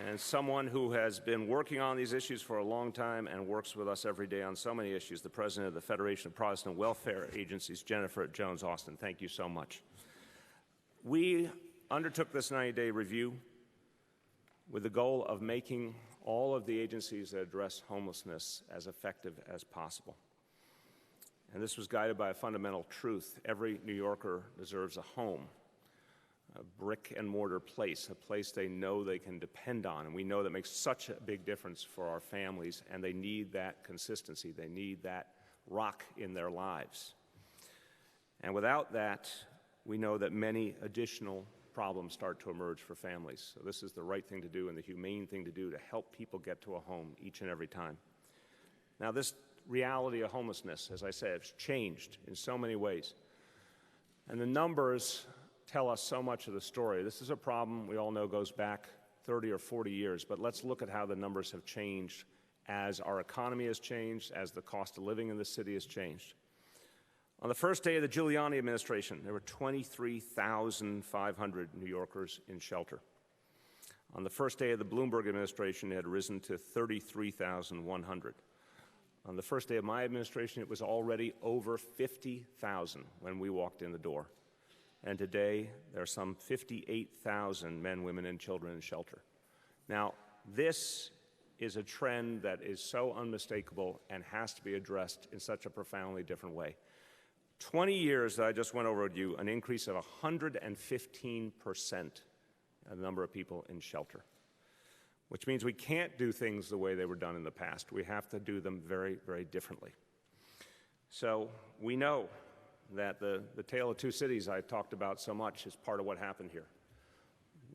And someone who has been working on these issues for a long time and works with us every day on so many issues, the president of the Federation of Protestant Welfare Agencies, Jennifer Jones-Austin. Thank you so much. We undertook this 90-day review with the goal of making all of the agencies that address homelessness as effective as possible. And this was guided by a fundamental truth. Every New Yorker deserves a home, a brick and mortar place, a place they know they can depend on. And we know that makes such a big difference for our families, and they need that consistency. They need that rock in their lives. And without that, we know that many additional problems start to emerge for families. So this is the right thing to do and the humane thing to do to help people get to a home each and every time. Now, this reality of homelessness, as I said, has changed in so many ways. And the numbers tell us so much of the story. This is a problem we all know goes back 30 or 40 years, but let's look at how the numbers have changed as our economy has changed, as the cost of living in the city has changed. On the first day of the Giuliani administration, there were 23,500 New Yorkers in shelter. On the first day of the Bloomberg administration, it had risen to 33,100. On the first day of my administration, it was already over 50,000 when we walked in the door. And today, there are some 58,000 men, women, and children in shelter. Now, this is a trend that is so unmistakable and has to be addressed in such a profoundly different way. 20 years that I just went over with you, an increase of 115% in the number of people in shelter, which means we can't do things the way they were done in the past. We have to do them very, very differently. So we know that the tale of two cities I talked about so much is part of what happened here.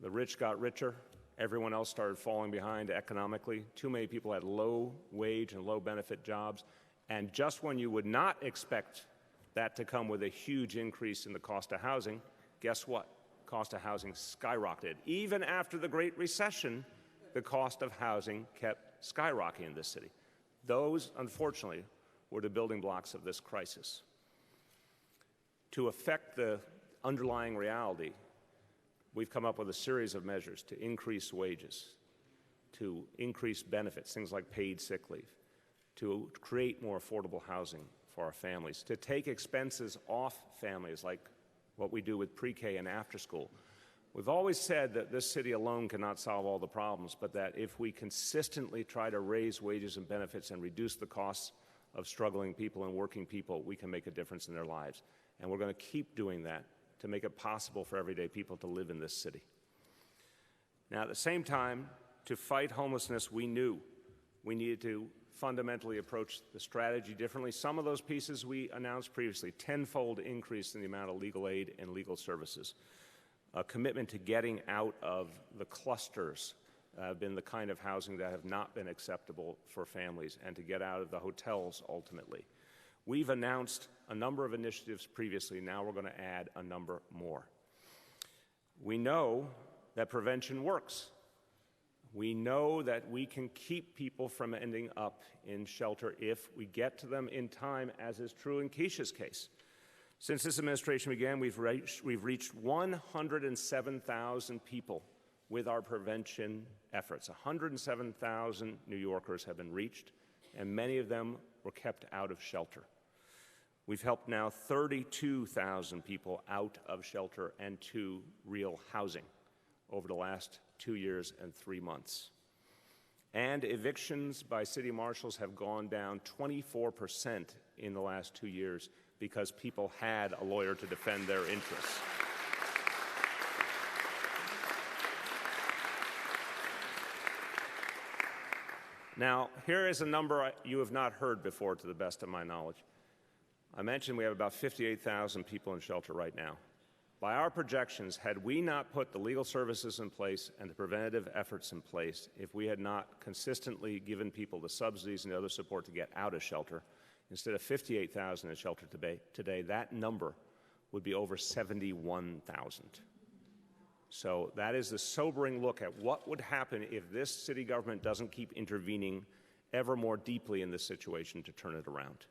The rich got richer. Everyone else started falling behind economically. Too many people had low wage and low benefit jobs. And just when you would not expect that to come with a huge increase in the cost of housing, guess what? Cost of housing skyrocketed. Even after the Great Recession, the cost of housing kept skyrocketing in this city. Those, unfortunately, were the building blocks of this crisis. To affect the underlying reality, we've come up with a series of measures to increase wages, to increase benefits, things like paid sick leave, to create more affordable housing for our families, to take expenses off families like what we do with pre-K and after school. We've always said that this city alone cannot solve all the problems, but that if we consistently try to raise wages and benefits and reduce the costs of struggling people and working people, we can make a difference in their lives. And we're going to keep doing that to make it possible for everyday people to live in this city. Now, at the same time, to fight homelessness, we knew we needed to fundamentally approach the strategy differently. Some of those pieces we announced previously, tenfold increase in the amount of legal aid and legal services, a commitment to getting out of the clusters have been the kind of housing that have not been acceptable for families, and to get out of the hotels ultimately. We've announced a number of initiatives previously. Now we're going to add a number more. We know that prevention works. We know that we can keep people from ending up in shelter if we get to them in time, as is true in Keisha's case. Since this administration began, we've reached 107,000 people with our prevention efforts. 107,000 New Yorkers have been reached, and many of them were kept out of shelter. We've helped now 32,000 people out of shelter and to real housing over the last 2 years and 3 months. And evictions by city marshals have gone down 24% in the last 2 years because people had a lawyer to defend their interests. Now, here is a number you have not heard before, to the best of my knowledge. I mentioned we have about 58,000 people in shelter right now. By our projections, had we not put the legal services in place and the preventative efforts in place, if we had not consistently given people the subsidies and the other support to get out of shelter, instead of 58,000 in shelter today, that number would be over 71,000. So that is the sobering look at what would happen if this city government doesn't keep intervening ever more deeply in this situation to turn it around.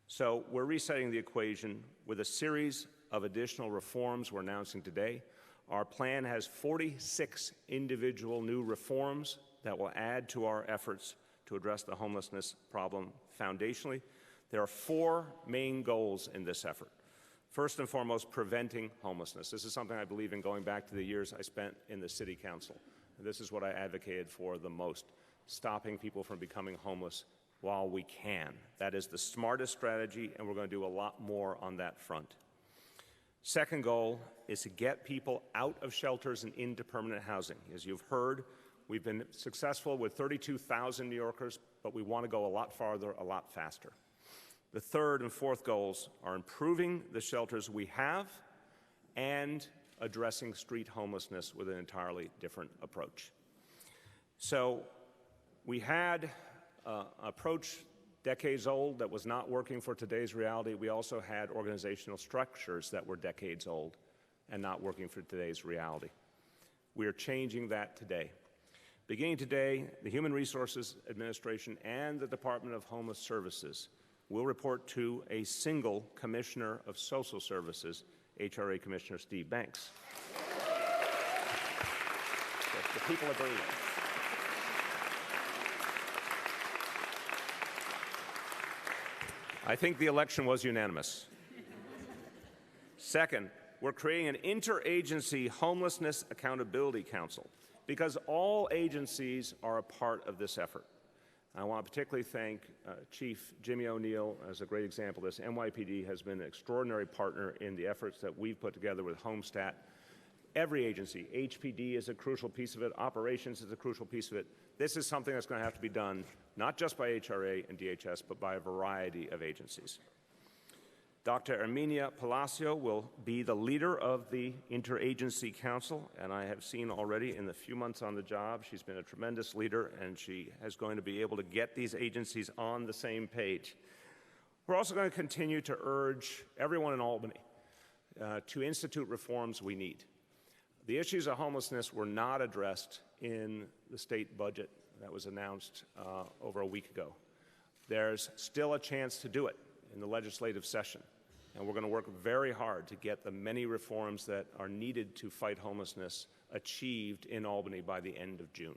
So we're resetting the equation with a series of additional reforms we're announcing today. Our plan has 46 individual new reforms that will add to our efforts to address the homelessness problem foundationally. There are 4 main goals in this effort. First and foremost, preventing homelessness. This is something I believe in going back to the years I spent in the city council. This is what I advocated for the most, stopping people from becoming homeless while we can. That is the smartest strategy, and we're going to do a lot more on that front. Second goal is to get people out of shelters and into permanent housing. As you've heard, we've been successful with 32,000 New Yorkers, but we want to go a lot farther, a lot faster. The third and fourth goals are improving the shelters we have and addressing street homelessness with an entirely different approach. So we had an approach decades old that was not working for today's reality. We also had organizational structures that were decades old and not working for today's reality. We are changing that today. Beginning today, the Human Resources Administration and the Department of Homeless Services will report to a single Commissioner of Social Services, HRA Commissioner Steve Banks. The people agree. I think the election was unanimous. Second, we're creating an interagency homelessness accountability council because all agencies are a part of this effort. I want to particularly thank Chief Jimmy O'Neill as a great example of this. NYPD has been an extraordinary partner in the efforts that we've put together with Homestat. Every agency, HPD is a crucial piece of it, operations is a crucial piece of it. This is something that's going to have to be done not just by HRA and DHS, but by a variety of agencies. Dr. Erminia Blasio will be the leader of the Interagency Council, and I have seen already in the few months on the job, she's been a tremendous leader, and she is going to be able to get these agencies on the same page. We're also going to continue to urge everyone in Albany to institute reforms we need. The issues of homelessness were not addressed in the state budget that was announced over a week ago. There's still a chance to do it in the legislative session. And we're going to work very hard to get the many reforms that are needed to fight homelessness achieved in Albany by the end of June.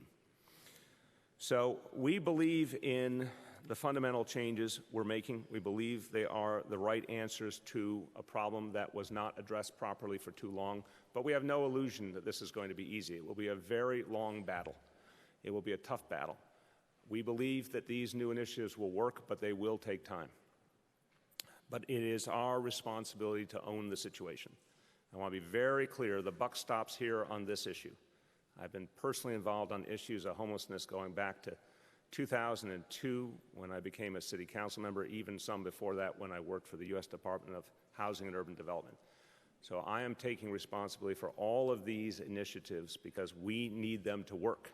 So we believe in the fundamental changes we're making. We believe they are the right answers to a problem that was not addressed properly for too long. But we have no illusion that this is going to be easy. It will be a very long battle. It will be a tough battle. We believe that these new initiatives will work, but they will take time. But it is our responsibility to own the situation. I want to be very clear, the buck stops here on this issue. I've been personally involved on issues of homelessness going back to 2002 when I became a city council member, even some before that when I worked for the U.S. Department of Housing and Urban Development. So I am taking responsibility for all of these initiatives because we need them to work.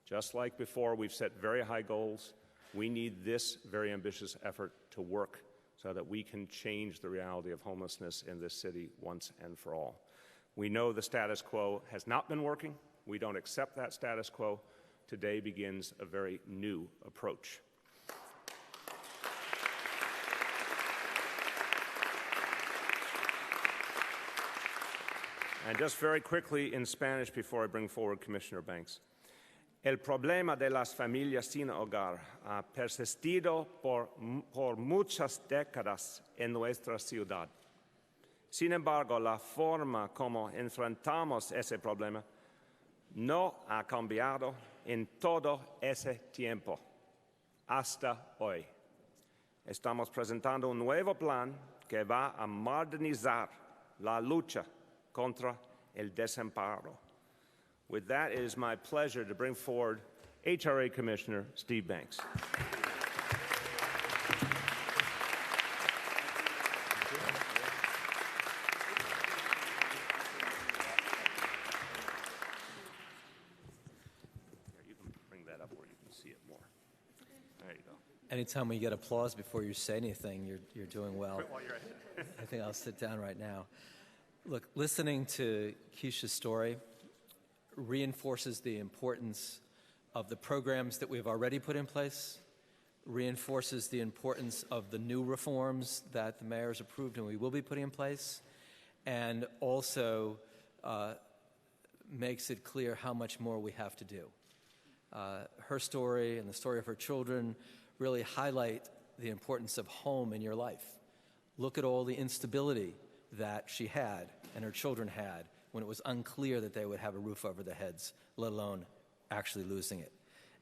Just like before, we've set very high goals. We need this very ambitious effort to work so that we can change the reality of homelessness in this city once and for all. We know the status quo has not been working. We don't accept that status quo. Today begins a very new approach. And just very quickly in Spanish before I bring forward Commissioner Banks. El problema de las familias sin hogar ha persistido por muchas décadas en nuestra ciudad. Sin embargo, la forma como enfrentamos ese problema no ha cambiado en todo ese tiempo, hasta hoy. Estamos presentando un nuevo plan que va a modernizar la lucha contra el desamparo. With that, it is my pleasure to bring forward HRA Commissioner Steve Banks. You can bring that up where you can see it more. There you go. Anytime we get applause before you say anything, you're doing well. While you're ahead. I think I'll sit down right now. Look, listening to Keisha's story reinforces the importance of the programs that we've already put in place, reinforces the importance of the new reforms that the mayor has approved and we will be putting in place, and also makes it clear how much more we have to do. Her story and the story of her children really highlight the importance of home in your life. Look at all the instability that she had and her children had when it was unclear that they would have a roof over their heads, let alone actually losing it.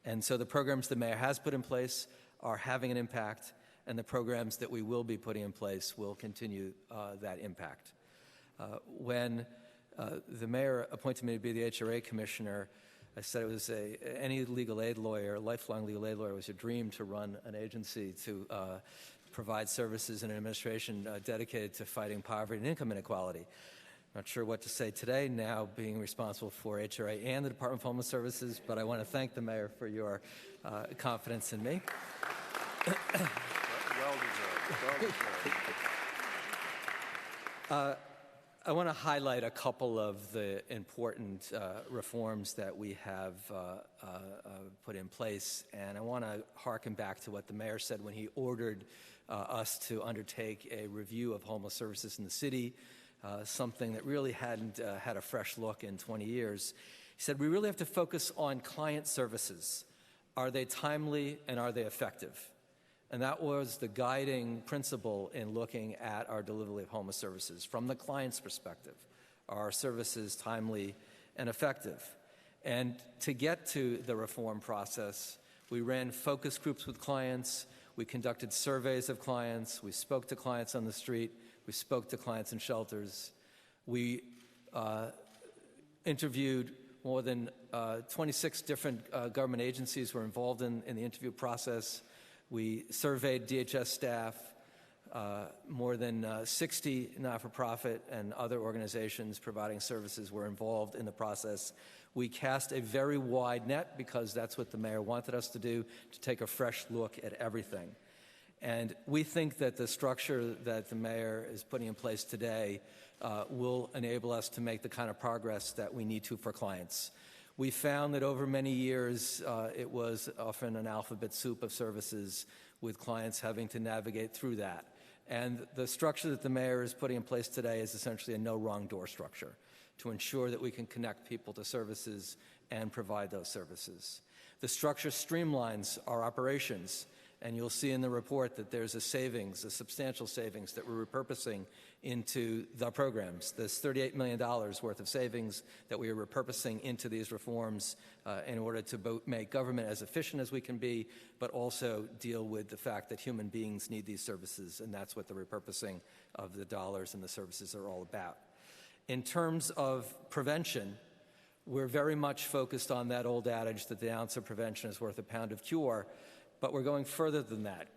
And so the programs the mayor has put in place are having an impact, and the programs that we will be putting in place will continue that impact. When the mayor appointed me to be the HRA commissioner, I said it was any legal aid lawyer, lifelong legal aid lawyer, was a dream to run an agency to provide services and an administration dedicated to fighting poverty and income inequality. Not sure what to say today, now being responsible for HRA and the Department of Homeless Services, but I want to thank the mayor for your confidence in me. Well deserved. Well deserved. I want to highlight a couple of the important reforms that we have put in place, and I want to harken back to what the mayor said when he ordered us to undertake a review of homeless services in the city, something that really hadn't had a fresh look in 20 years. He said, we really have to focus on client services. Are they timely and are they effective? And that was the guiding principle in looking at our delivery of homeless services. From the client's perspective, are our services timely and effective? And to get to the reform process, we ran focus groups with clients, we conducted surveys of clients, we spoke to clients on the street, we spoke to clients in shelters, we interviewed more than 26 different government agencies were involved in the interview process. We surveyed DHS staff. More than 60 not-for-profit and other organizations providing services were involved in the process. We cast a very wide net because that's what the mayor wanted us to do, to take a fresh look at everything. And we think that the structure that the mayor is putting in place today will enable us to make the kind of progress that we need to for clients. We found that over many years, it was often an alphabet soup of services with clients having to navigate through that. And the structure that the mayor is putting in place today is essentially a no wrong door structure to ensure that we can connect people to services and provide those services. The structure streamlines our operations, and you'll see in the report that there's a savings, a substantial savings that we're repurposing into the programs. There's $38 million worth of savings that we are repurposing into these reforms in order to make government as efficient as we can be, but also deal with the fact that human beings need these services, and that's what the repurposing of the dollars and the services are all about. In terms of prevention, we're very much focused on that old adage that the ounce of prevention is worth a pound of cure, but we're going further than that.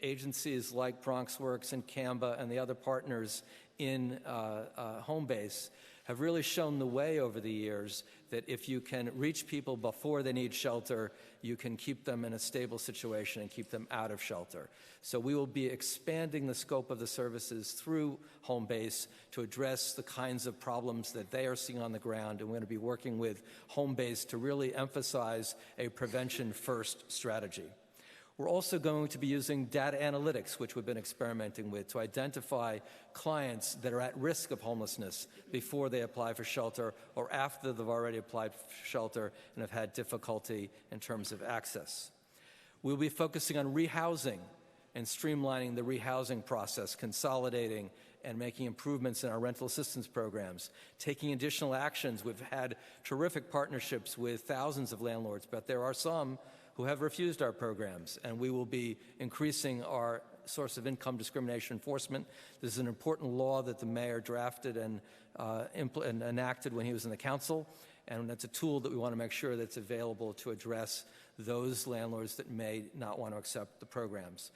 Agencies like BronxWorks and CAMBA and the other partners in Homebase have really shown the way over the years that if you can reach people before they need shelter, you can keep them in a stable situation and keep them out of shelter. So we will be expanding the scope of the services through Homebase to address the kinds of problems that they are seeing on the ground, and we're going to be working with Homebase to really emphasize a prevention-first strategy. We're also going to be using data analytics, which we've been experimenting with, to identify clients that are at risk of homelessness before they apply for shelter or after they've already applied for shelter and have had difficulty in terms of access. We'll be focusing on rehousing and streamlining the rehousing process, consolidating and making improvements in our rental assistance programs, taking additional actions. We've had terrific partnerships with thousands of landlords, but there are some who have refused our programs, and we will be increasing our source of income discrimination enforcement. This is an important law that the mayor drafted and enacted when he was in the council, and that's a tool that we want to make sure that's available to address those landlords that may not want to accept the programs.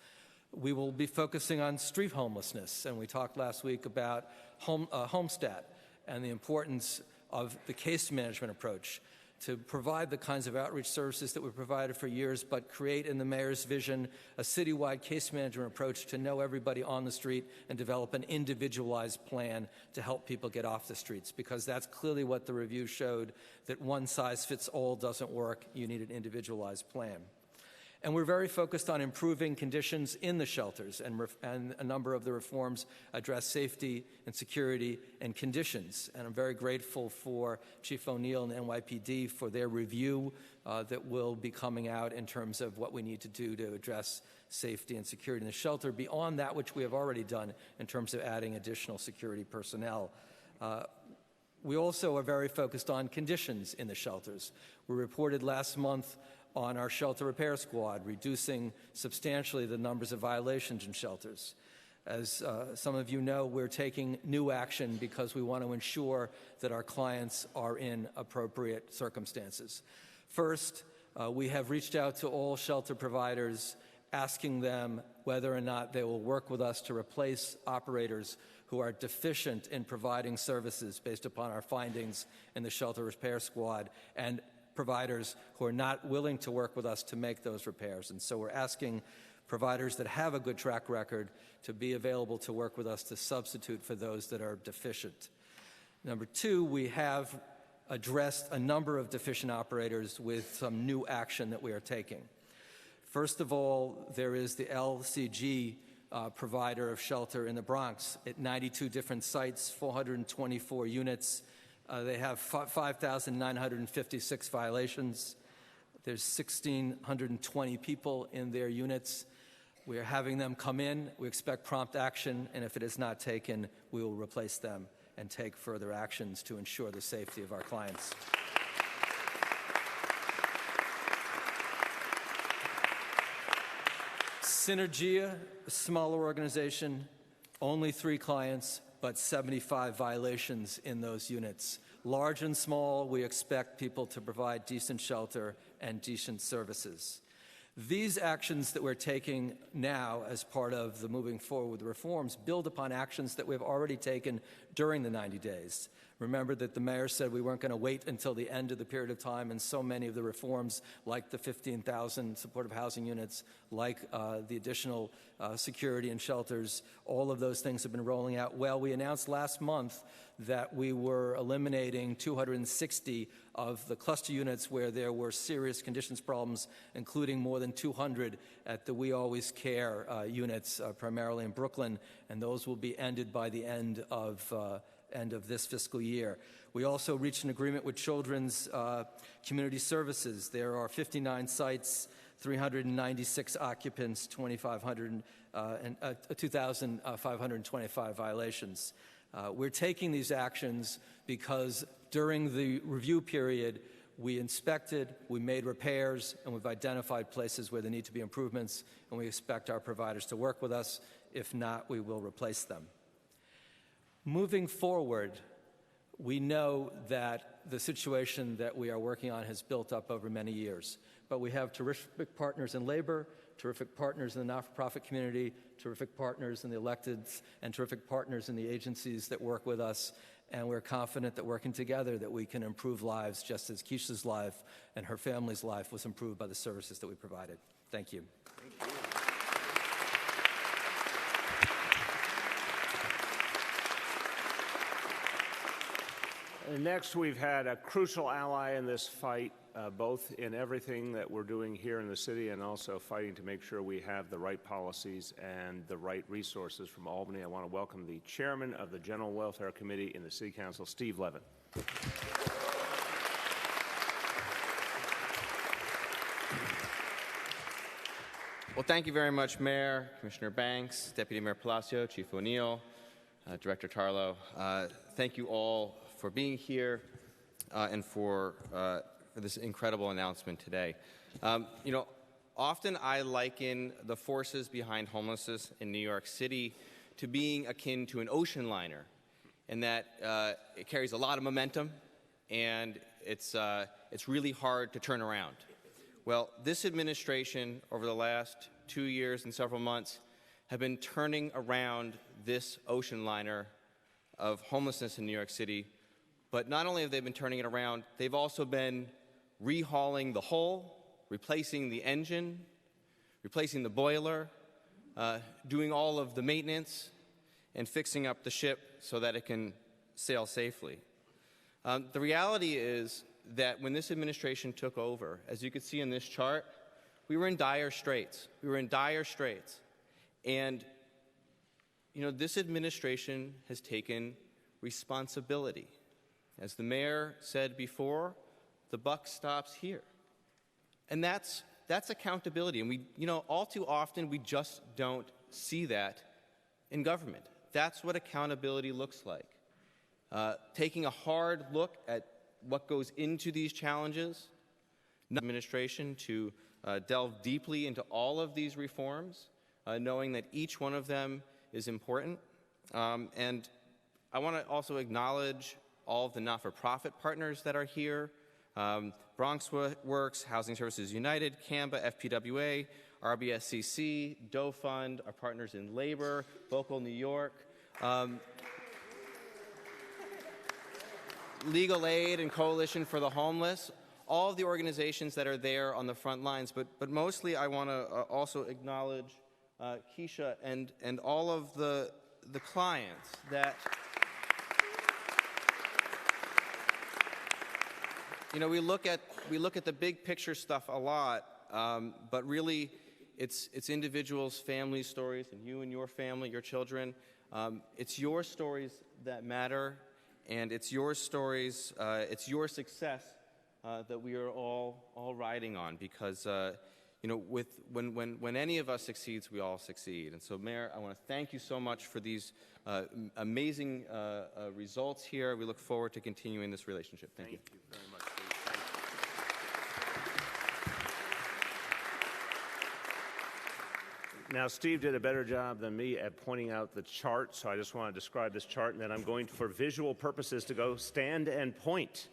We will be focusing on street homelessness, and we talked last week about Homestat and the importance of the case management approach to provide the kinds of outreach services that we've provided for years, but create in the mayor's vision a citywide case management approach to know everybody on the street and develop an individualized plan to help people get off the streets, because that's clearly what the review showed, that one size fits all doesn't work. You need an individualized plan. And we're very focused on improving conditions in the shelters, and a number of the reforms address safety and security and conditions. And I'm very grateful for Chief O'Neill and NYPD for their review that will be coming out in terms of what we need to do to address safety and security in the shelter, beyond that which we have already done in terms of adding additional security personnel. We also are very focused on conditions in the shelters. We reported last month on our shelter repair squad, reducing substantially the numbers of violations in shelters. As some of you know, we're taking new action because we want to ensure that our clients are in appropriate circumstances. First, we have reached out to all shelter providers, asking them whether or not they will work with us to replace operators who are deficient in providing services based upon our findings in the shelter repair squad, and providers who are not willing to work with us to make those repairs. And so we're asking providers that have a good track record to be available to work with us to substitute for those that are deficient. Number two, we have addressed a number of deficient operators with some new action that we are taking. First of all, there is the LCG provider of shelter in the Bronx at 92 different sites, 424 units. They have 5,956 violations. There's 1,620 people in their units. We are having them come in. We expect prompt action, and if it is not taken, we will replace them and take further actions to ensure the safety of our clients. Synergia, a smaller organization, only 3 clients, but 75 violations in those units. Large and small, we expect people to provide decent shelter and decent services. These actions that we're taking now as part of the moving forward with reforms build upon actions that we've already taken during the 90 days. Remember that the mayor said we weren't going to wait until the end of the period of time, and so many of the reforms, like the 15,000 supportive housing units, like the additional security and shelters, all of those things have been rolling out. Well, we announced last month that we were eliminating 260 of the cluster units where there were serious conditions problems, including more than 200 at the We Always Care units, primarily in Brooklyn, and those will be ended by the end of this fiscal year. We also reached an agreement with Children's Community Services. There are 59 sites, 396 occupants, 2,525 violations. We're taking these actions because during the review period, we inspected, we made repairs, and we've identified places where there need to be improvements, and we expect our providers to work with us. If not, we will replace them. Moving forward, we know that the situation that we are working on has built up over many years, but we have terrific partners in labor, terrific partners in the not-for-profit community, terrific partners in the electeds, and terrific partners in the agencies that work with us, and we're confident that working together that we can improve lives just as Keisha's life and her family's life was improved by the services that we provided. Thank you. Thank you. Next, we've had a crucial ally in this fight, both in everything that we're doing here in the city and also fighting to make sure we have the right policies and the right resources from Albany. I want to welcome the chairman of the General Welfare Committee in the City Council, Steve Levin. Well, thank you very much, Mayor, Commissioner Banks, Deputy Mayor Blasio, Chief O'Neill, Director Tarlow. Thank you all for being here and for this incredible announcement today. Often I liken the forces behind homelessness in New York City to being akin to an ocean liner, in that it carries a lot of momentum and it's really hard to turn around. Well, this administration over the last 2 years and several months have been turning around this ocean liner of homelessness in New York City. But not only have they been turning it around, they've also been rehauling the hull, replacing the engine, replacing the boiler, doing all of the maintenance, and fixing up the ship so that it can sail safely. The reality is that when this administration took over, as you can see in this chart, we were in dire straits. We were in dire straits. And, this administration has taken responsibility. As the mayor said before, the buck stops here. And that's accountability. And we, all too often, we just don't see that in government. That's what accountability looks like. Taking a hard look at what goes into these challenges, administration to delve deeply into all of these reforms, knowing that each one of them is important. And I want to also acknowledge all of the not-for-profit partners that are here, BronxWorks, Housing Services United, CAMBA, FPWA, RBSCC, Doe Fund, our partners in labor, Vocal New York, Legal Aid and Coalition for the Homeless, all of the organizations that are there on the front lines. But mostly I want to also acknowledge Keisha and all of the clients that You know, we look at the big picture stuff a lot, but really, it's individuals, families' stories, and you and your family, your children. It's your stories that matter, and it's your stories, it's your success that we are all riding on. Because you know, when any of us succeeds, we all succeed. And so, Mayor, I want to thank you so much for these amazing results here. We look forward to continuing this relationship. Thank you. Thank you very much. Now, Steve did a better job than me at pointing out the chart, so I just want to describe this chart, and then I'm going, for visual purposes, to go stand and point.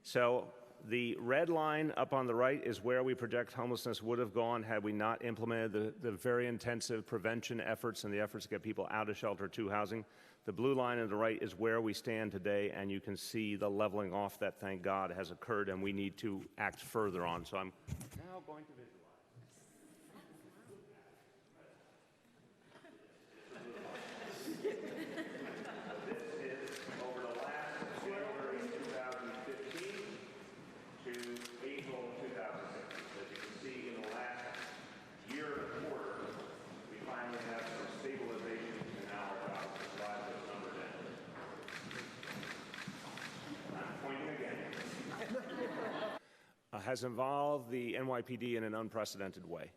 So the red line up on the right is where we project homelessness would have gone had we not implemented the very intensive prevention efforts and the efforts to get people out of shelter to housing. The blue line on the right is where we stand today, and you can see the leveling off that, thank God, has occurred, and we need to act further on. So I'm now going to visualize. Has involved the NYPD in an unprecedented way.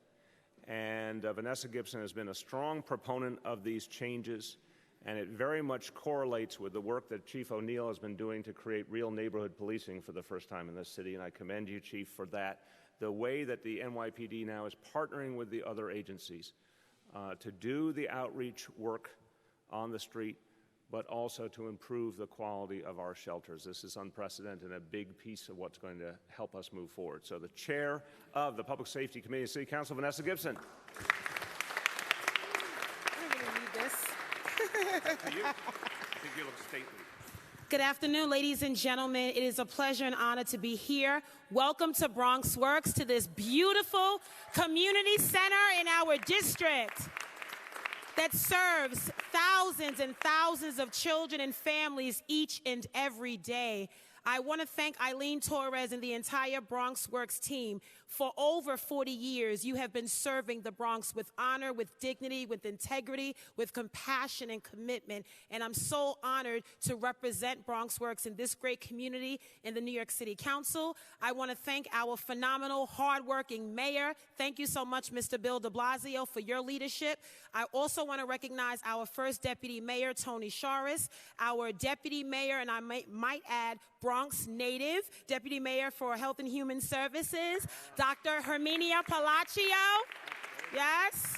And Vanessa Gibson has been a strong proponent of these changes, and it very much correlates with the work that Chief O'Neill has been doing to create real neighborhood policing for the first time in this city, and I commend you, Chief, for that. The way that the NYPD now is partnering with the other agencies to do the outreach work on the street, but also to improve the quality of our shelters. This is unprecedented and a big piece of what's going to help us move forward. So the chair of the Public Safety Committee of City Council, Vanessa Gibson. I'm going to read this. I think you look stately. Good afternoon, ladies and gentlemen. It is a pleasure and honor to be here. Welcome to BronxWorks, to this beautiful community center in our district that serves thousands and thousands of children and families each and every day. I want to thank Eileen Torres and the entire BronxWorks team. For over 40 years, you have been serving the Bronx with honor, with dignity, with integrity, with compassion and commitment. And I'm so honored to represent BronxWorks in this great community in the New York City Council. I want to thank our phenomenal, hardworking mayor. Thank you so much, Mr. Bill de Blasio, for your leadership. I also want to recognize our first deputy mayor, Tony Charis, our deputy mayor, and I might add, Bronx native, Deputy Mayor for Health and Human Services, Dr. Herminia Palacio. Yes.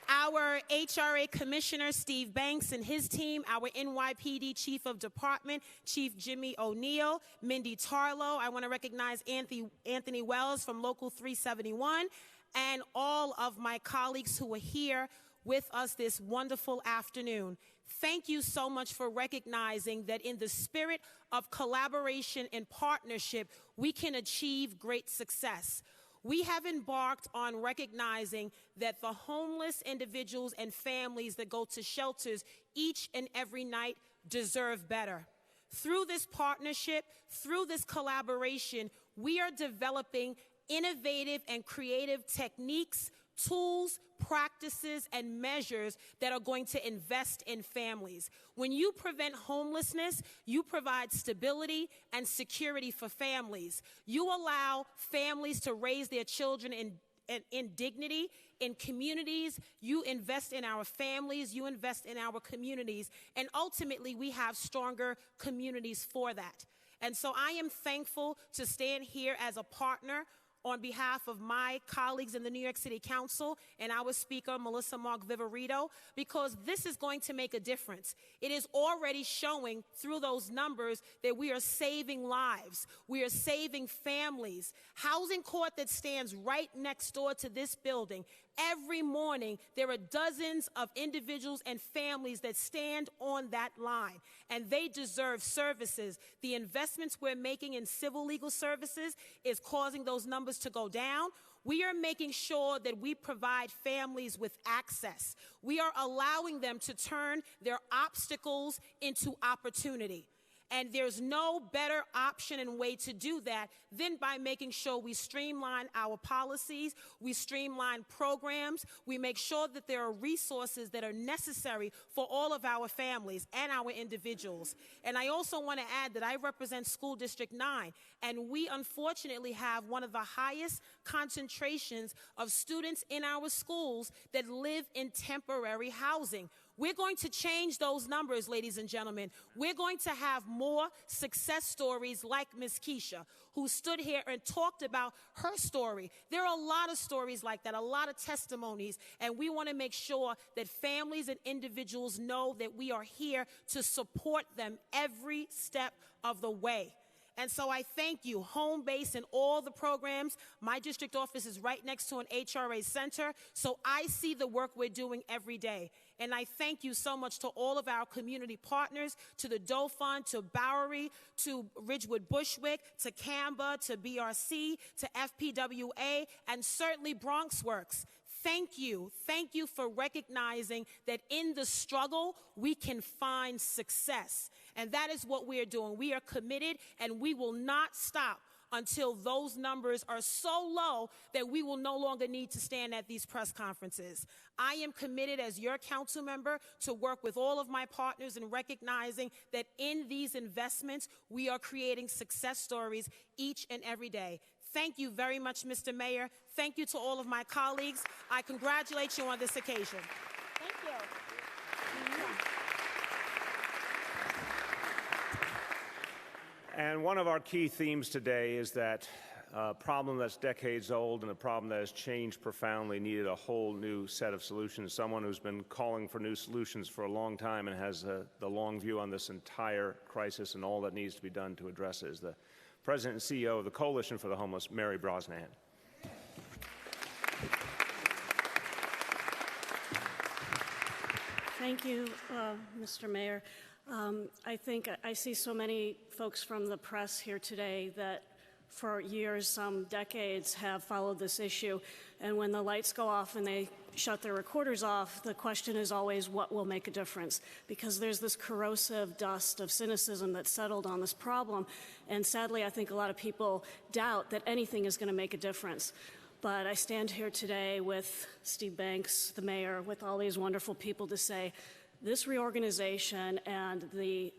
Our HRA Commissioner, Steve Banks, and his team, our NYPD Chief of Department, Chief Jimmy O'Neill, Mindy Tarlow. I want to recognize Anthony Wells from Local 371, and all of my colleagues who are here with us this wonderful afternoon. Thank you so much for recognizing that in the spirit of collaboration and partnership, we can achieve great success. We have embarked on recognizing that the homeless individuals and families that go to shelters each and every night deserve better. Through this partnership, through this collaboration, we are developing innovative and creative techniques, tools, practices, and measures that are going to invest in families. When you prevent homelessness, you provide stability and security for families. You allow families to raise their children in dignity, in communities. You invest in our families, you invest in our communities, and ultimately we have stronger communities for that. And so I am thankful to stand here as a partner on behalf of my colleagues in the New York City Council and our speaker, Melissa Mark Viverito, because this is going to make a difference. It is already showing through those numbers that we are saving lives. We are saving families. Housing Court that stands right next door to this building, every morning there are dozens of individuals and families that stand on that line, and they deserve services. The investments we're making in civil legal services is causing those numbers to go down. We are making sure that we provide families with access. We are allowing them to turn their obstacles into opportunity. And there's no better option and way to do that than by making sure we streamline our policies, we streamline programs, we make sure that there are resources that are necessary for all of our families and our individuals. And I also want to add that I represent School District 9, and we unfortunately have one of the highest concentrations of students in our schools that live in temporary housing. We're going to change those numbers, ladies and gentlemen. We're going to have more success stories like Ms. Keisha, who stood here and talked about her story. There are a lot of stories like that, a lot of testimonies, and we want to make sure that families and individuals know that we are here to support them every step of the way. And so I thank you, home base and all the programs. My district office is right next to an HRA center, so I see the work we're doing every day. And I thank you so much to all of our community partners, to the Doe Fund, to Bowery, to Ridgewood Bushwick, to CAMBA, to BRC, to FPWA, and certainly BronxWorks. Thank you. Thank you for recognizing that in the struggle, we can find success. And that is what we are doing. We are committed, and we will not stop until those numbers are so low that we will no longer need to stand at these press conferences. I am committed as your council member to work with all of my partners in recognizing that in these investments, we are creating success stories each and every day. Thank you very much, Mr. Mayor. Thank you to all of my colleagues. I congratulate you on this occasion. Thank you. And one of our key themes today is that a problem that's decades old and a problem that has changed profoundly needed a whole new set of solutions. Someone who's been calling for new solutions for a long time and has the long view on this entire crisis and all that needs to be done to address it is the President and CEO of the Coalition for the Homeless, Mary Brosnahan. Thank you, Mr. Mayor. I think I see so many folks from the press here today that for years, some decades, have followed this issue. And when the lights go off and they shut their recorders off, the question is always what will make a difference? Because there's this corrosive dust of cynicism that's settled on this problem. And sadly, I think a lot of people doubt that anything is going to make a difference. But I stand here today with Steve Banks, the mayor, with all these wonderful people to say this reorganization and the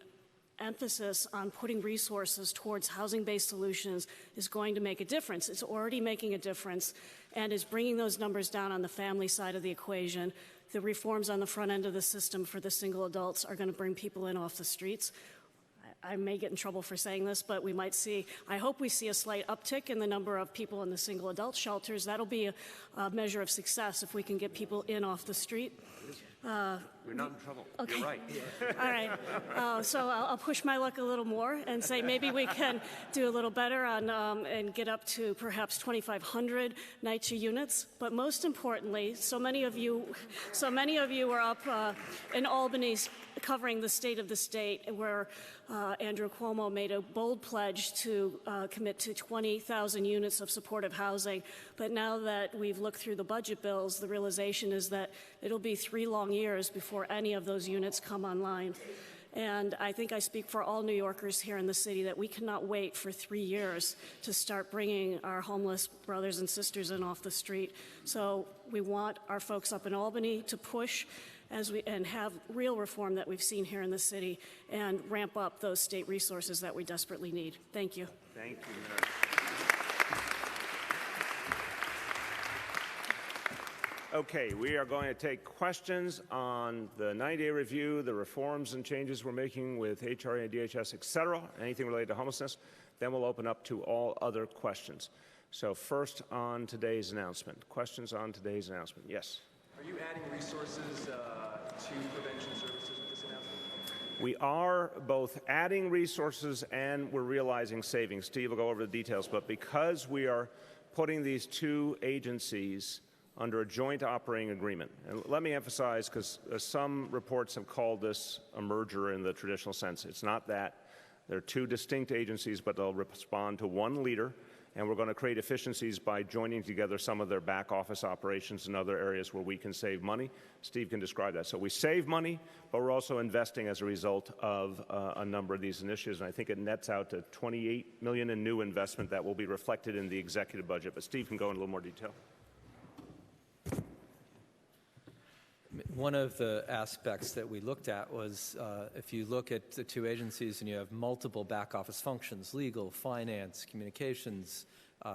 emphasis on putting resources towards housing-based solutions is going to make a difference. It's already making a difference and is bringing those numbers down on the family side of the equation. The reforms on the front end of the system for the single adults are going to bring people in off the streets. I may get in trouble for saying this, but we might see, I hope we see a slight uptick in the number of people in the single adult shelters. That'll be a measure of success if we can get people in off the street. You're not in trouble. Okay. You're right. All right. So I'll push my luck a little more and say maybe we can do a little better on and get up to perhaps 2,500 NYCHA units. But most importantly, so many of you were up in Albany covering the state of the state, where Andrew Cuomo made a bold pledge to commit to 20,000 units of supportive housing. But now that we've looked through the budget bills, the realization is that it'll be 3 long years before any of those units come online. And I think I speak for all New Yorkers here in the city that we cannot wait for 3 years to start bringing our homeless brothers and sisters in off the street. So we want our folks up in Albany to push and have real reform that we've seen here in the city and ramp up those state resources that we desperately need. Thank you. Thank you, Mayor. Okay, we are going to take questions on the 90-day review, the reforms and changes we're making with HRA and DHS, et cetera, anything related to homelessness. Then we'll open up to all other questions. So first on today's announcement. Questions on today's announcement. Yes? Are you adding resources to prevention services with this announcement? We are both adding resources and we're realizing savings. Steve will go over the details, but because we are putting these two agencies under a joint operating agreement, and let me emphasize, because some reports have called this a merger in the traditional sense. It's not that. They're two distinct agencies, but they'll respond to one leader, And we're going to create efficiencies by joining together some of their back office operations and other areas where we can save money. Steve can describe that. So we save money, but we're also investing as a result of a number of these initiatives. And I think it nets out to $28 million in new investment that will be reflected in the executive budget. But Steve can go in a little more detail. One of the aspects that we looked at was if you look at the two agencies and you have multiple back office functions, legal, finance, communications,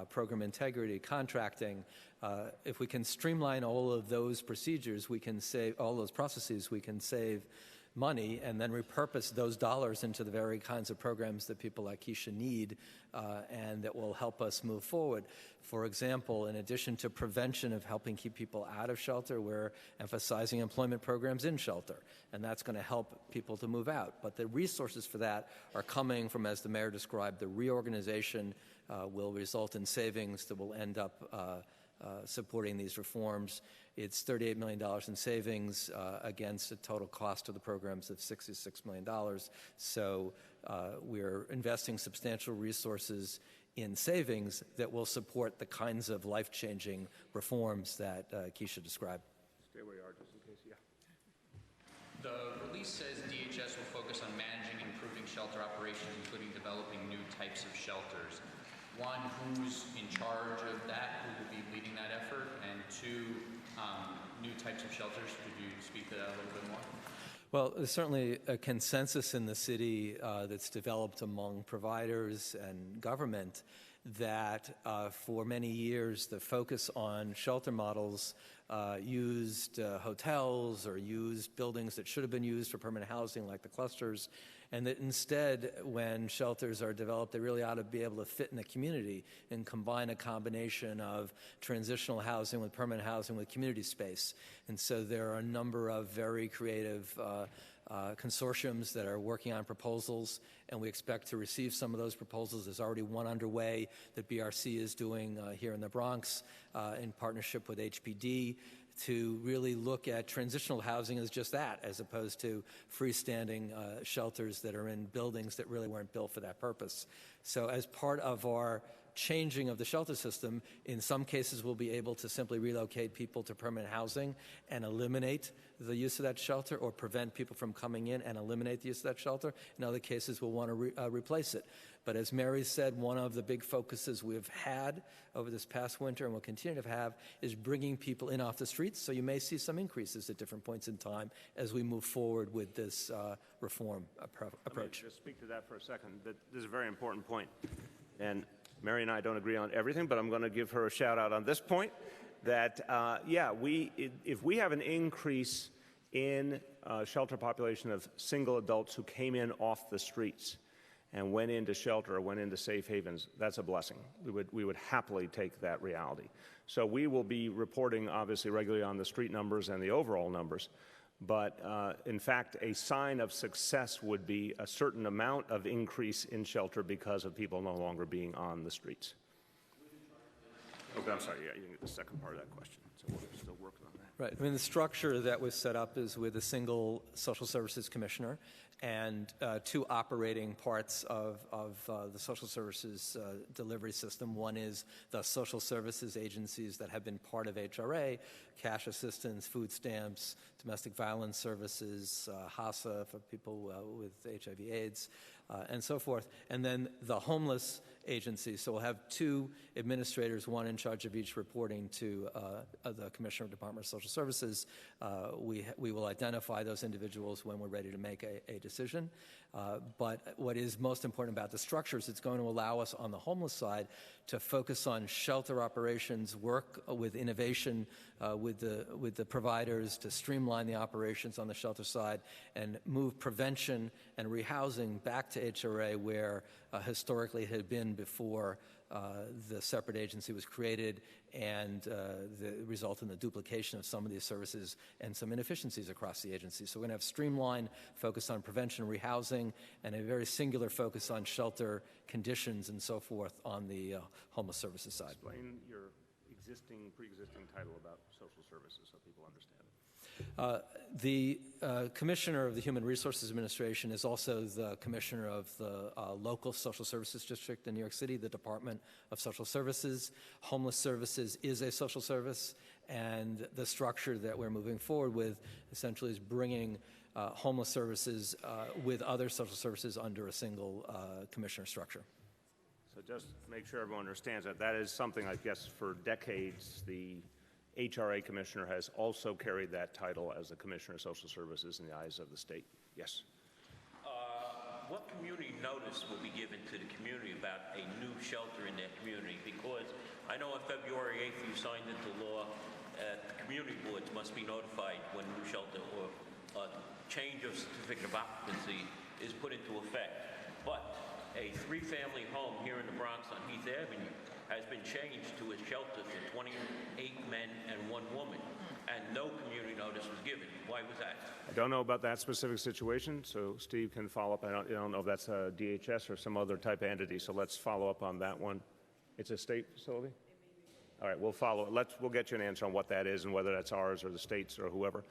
program integrity, contracting, if we can streamline all of those procedures, we can save all those processes, we can save money and then repurpose those dollars into the very kinds of programs that people like Keisha need and that will help us move forward. For example, in addition to prevention of helping keep people out of shelter, we're emphasizing employment programs in shelter, and that's going to help people to move out. But the resources for that are coming from, as the mayor described, the reorganization will result in savings that will end up supporting these reforms. It's $38 million in savings against a total cost of the programs of $66 million. So we're investing substantial resources in savings that will support the kinds of life-changing reforms that Keisha described. Stay where you are, just in case, yeah. The release says DHS will focus on managing and improving shelter operations, including developing new types of shelters. One, who's in charge of that? Who will be leading that effort? And two, new types of shelters. Could you speak to that a little bit more? Well, there's certainly a consensus in the city that's developed among providers and government that for many years the focus on shelter models used hotels or used buildings that should have been used for permanent housing like the clusters, and that instead when shelters are developed they really ought to be able to fit in the community and combine a combination of transitional housing with permanent housing with community space. And so there are a number of very creative consortiums that are working on proposals, and we expect to receive some of those proposals. There's already one underway that BRC is doing here in the Bronx in partnership with HPD to really look at transitional housing as just that, as opposed to freestanding shelters that are in buildings that really weren't built for that purpose. So as part of our changing of the shelter system, in some cases we'll be able to simply relocate people to permanent housing and eliminate the use of that shelter, or prevent people from coming in and eliminate the use of that shelter. In other cases we'll want to replace it. But as Mary said, one of the big focuses we've had over this past winter and will continue to have is bringing people in off the streets. So you may see some increases at different points in time as we move forward with this reform approach. Let me just speak to that for a second. This is a very important point. And Mary and I don't agree on everything, but I'm going to give her a shout out on this point that, if we have an increase in shelter population of single adults who came in off the streets and went into shelter or went into safe havens, that's a blessing. We would happily take that reality. So we will be reporting, obviously, regularly on the street numbers and the overall numbers. But in fact, a sign of success would be a certain amount of increase in shelter because of people no longer being on the streets. Okay, I'm sorry, yeah, you can get the second part of that question. So we're still working on that. Right. I mean, the structure that was set up is with a single social services commissioner and two operating parts of the social services delivery system. One is the social services agencies that have been part of HRA, cash assistance, food stamps, domestic violence services, HASA for people with HIV/AIDS, and so forth. And then the homeless agency. So we'll have two administrators, one in charge of each, reporting to the Commissioner of Department of Social Services. We will identify those individuals when we're ready to make a decision. But what is most important about the structure is it's going to allow us on the homeless side to focus on shelter operations, work with innovation with the providers to streamline the operations on the shelter side, and move prevention and rehousing back to HRA where historically it had been before the separate agency was created, and the result in the duplication of some of these services and some inefficiencies across the agency. So we're going to have streamlined focus on prevention, rehousing, and a very singular focus on shelter conditions and so forth on the homeless services side. Explain your pre-existing title about social services so people understand it. The Commissioner of the Human Resources Administration is also the Commissioner of the local Social Services District in New York City, the Department of Social Services. Homeless Services is a social service, and the structure that we're moving forward with essentially is bringing homeless services with other social services under a single commissioner structure. So just make sure everyone understands that. That is something, I guess, for decades, the HRA commissioner has also carried that title as the Commissioner of Social Services in the eyes of the state. Yes? What community notice will be given to the community about a new shelter in their community? Because I know on February 8th you signed into law the community boards must be notified when a new shelter or change of certificate of occupancy is put into effect. But a three-family home here in the Bronx on Heath Avenue has been changed to a shelter for 28 men and 1 woman, and no community notice was given. Why was that? I don't know about that specific situation, so Steve can follow up. I don't know if that's a DHS or some other type of entity, so let's follow up on that one. It's a state facility? All right, we'll follow. We'll get you an answer on what that is and whether that's ours or the state's or whoever.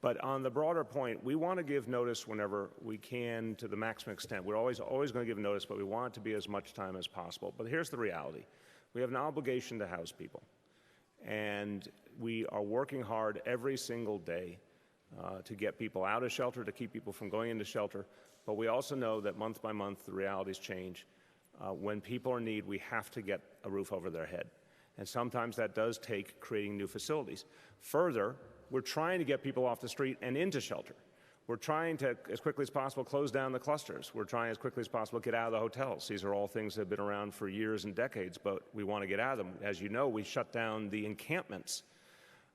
But on the broader point, we want to give notice whenever we can to the maximum extent. We're always going to give notice, but we want it to be as much time as possible. But here's the reality. We have an obligation to house people. And we are working hard every single day to get people out of shelter, to keep people from going into shelter. But we also know that month by month, the realities change. When people are in need, we have to get a roof over their head. And sometimes that does take creating new facilities. Further, we're trying to get people off the street and into shelter. We're trying to, as quickly as possible, close down the clusters. We're trying as quickly as possible to get out of the hotels. These are all things that have been around for years and decades, but we want to get out of them. As you know, we shut down the encampments,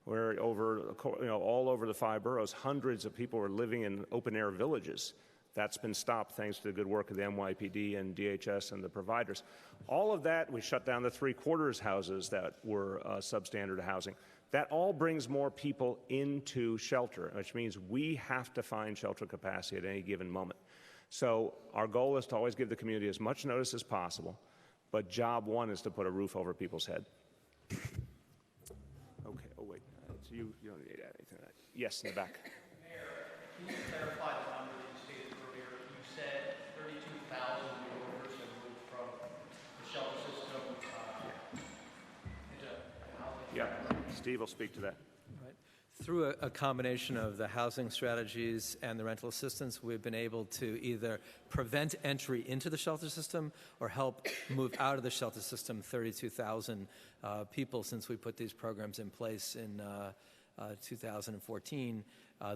where all over the 5 boroughs, hundreds of people were living in open-air villages. That's been stopped thanks to the good work of the NYPD and DHS and the providers. All of that, we shut down the 3/4 houses that were substandard housing. That all brings more people into shelter, which means we have to find shelter capacity at any given moment. So our goal is to always give the community as much notice as possible, but job one is to put a roof over people's head. Okay, oh wait, so you don't need to add anything to that. Yes, in the back. Mayor, can you clarify the number you stated earlier? You said 32,000 New Yorkers have moved from the shelter system into housing. Yeah. Steve will speak to that. Right. Through a combination of the housing strategies and the rental assistance, we've been able to either prevent entry into the shelter system or help move out of the shelter system 32,000 people since we put these programs in place in 2014.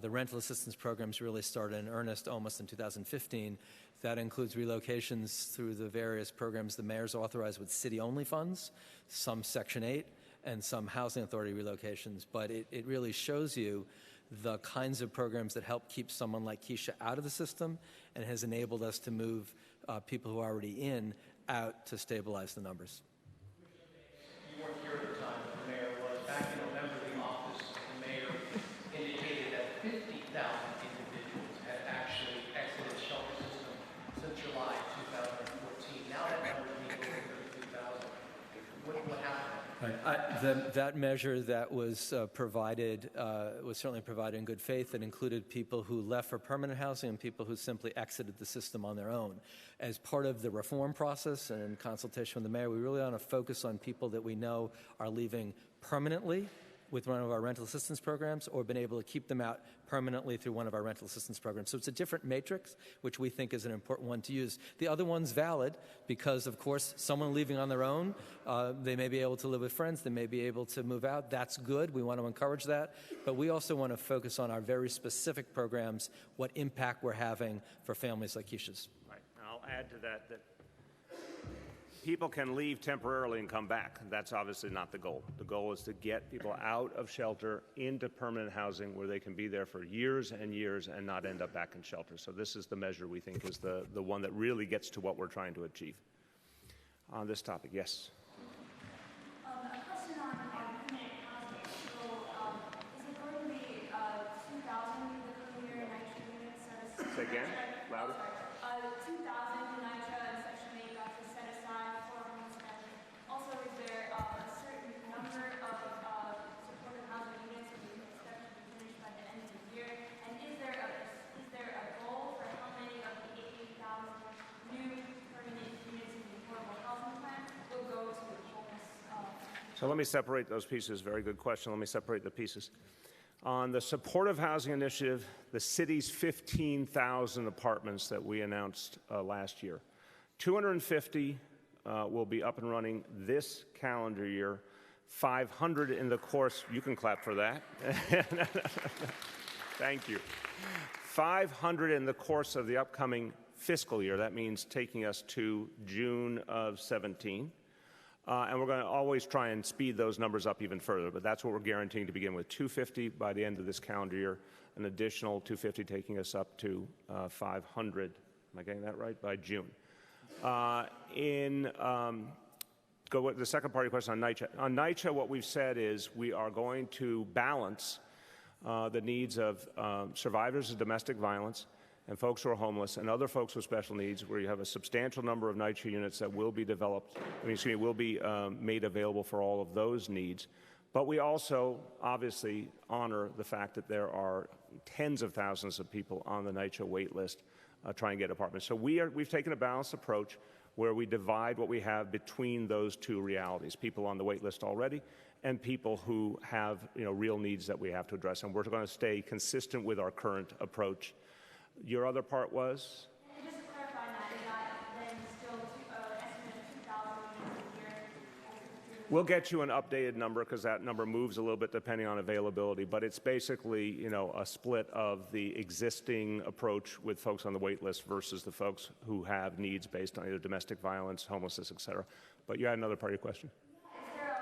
The rental assistance programs really started in earnest almost in 2015. That includes relocations through the various programs the mayor's authorized with city-only funds, some Section 8, and some housing authority relocations, but it really shows you the kinds of programs that help keep someone like Keisha out of the system and has enabled us to move people who are already in out to stabilize the numbers. You weren't here at the time, but the mayor was. Back in November, the office of the mayor indicated that 50,000 individuals had actually exited the shelter system since July 2014. Now that number is over 32,000. What happened? That measure that was provided was certainly provided in good faith. It included people who left for permanent housing and people who simply exited the system on their own. As part of the reform process and in consultation with the mayor, we really want to focus on people that we know are leaving permanently with one of our rental assistance programs or been able to keep them out permanently through one of our rental assistance programs. So it's a different matrix, which we think is an important one to use. The other one's valid because, of course, someone leaving on their own, they may be able to live with friends, they may be able to move out. That's good. We want to encourage that. But we also want to focus on our very specific programs, what impact we're having for families like Keisha's. Right. And I'll add to that people can leave temporarily and come back. That's obviously not the goal. The goal is to get people out of shelter into permanent housing where they can be there for years and years and not end up back in shelter. So this is the measure we think is the one that really gets to what we're trying to achieve. On this topic, yes? A question on permanent housing. So is it going to be 2,000 per year in NYCHA units? Say again? Louder? 2,000 in NYCHA and Section 8 got to set aside for homeless men. Also, is there a certain number of supportive housing units that you expect to be finished by the So let me separate those pieces. Very good question. Let me separate the pieces. On the supportive housing initiative, the city's 15,000 apartments that we announced last year, 250 will be up and running this calendar year, 500 in the course, you can clap for that. Thank you. 500 in the course of the upcoming fiscal year. That means taking us to June of 17. And we're going to always try and speed those numbers up even further, but that's what we're guaranteeing to begin with. 250 by the end of this calendar year, an additional 250 taking us up to 500. Am I getting that right? By June. Go with the second part of your question on NYCHA. On NYCHA, what we've said is we are going to balance the needs of survivors of domestic violence and folks who are homeless and other folks with special needs, where you have a substantial number of NYCHA units that will be developed, will be made available for all of those needs. But we also obviously honor the fact that there are tens of thousands of people on the NYCHA wait list trying to get apartments. So we've taken a balanced approach where we divide what we have between those two realities, people on the wait list already and people who have real needs that we have to address. And we're going to stay consistent with our current approach. Your other part was? Just to clarify that, is that then still estimate of 2,000 a year? We'll get you an updated number because that number moves a little bit depending on availability, but it's basically, a split of the existing approach with folks on the wait list versus the folks who have needs based on either domestic violence, homelessness, et cetera. But you had another part of your question. Is there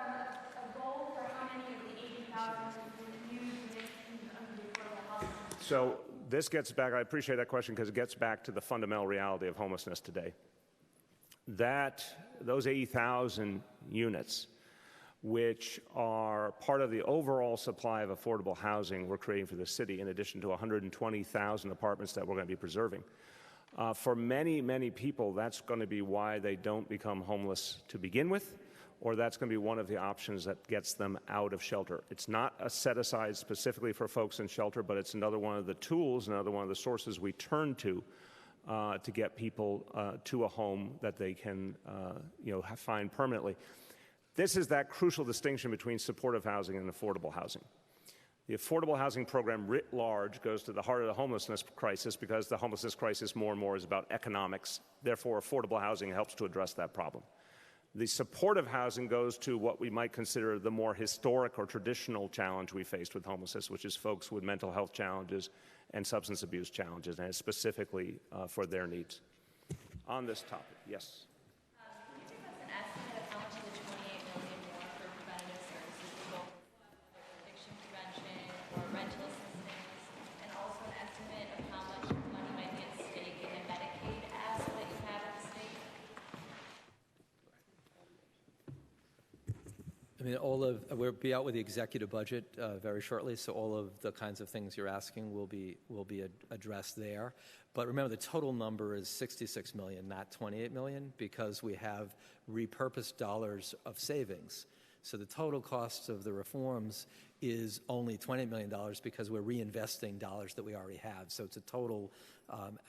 a goal for how many of the 80,000 will use this under the affordable housing? So this gets back, I appreciate that question because it gets back to the fundamental reality of homelessness today. Those 80,000 units, which are part of the overall supply of affordable housing we're creating for the city, in addition to 120,000 apartments that we're going to be preserving. For many, many people, that's going to be why they don't become homeless to begin with, or that's going to be one of the options that gets them out of shelter. It's not a set aside specifically for folks in shelter, but it's another one of the tools, another one of the sources we turn to get people to a home that they can find permanently. This is that crucial distinction between supportive housing and affordable housing. The affordable housing program writ large goes to the heart of the homelessness crisis because the homelessness crisis more and more is about economics. Therefore, affordable housing helps to address that problem. The supportive housing goes to what we might consider the more historic or traditional challenge we faced with homelessness, which is folks with mental health challenges and substance abuse challenges, and it's specifically for their needs. On this topic, yes? Can you give us an estimate of how much of the $28 million more for preventative services will go for addiction prevention or rental assistance, and also an estimate of how much money might be at stake in the Medicaid ask that you have at the state? We'll be out with the executive budget very shortly, so all of the kinds of things you're asking will be addressed there. But remember, the total number is $66 million, not $28 million, because we have repurposed dollars of savings. So the total cost of the reforms is only $20 million because we're reinvesting dollars that we already have. So it's a total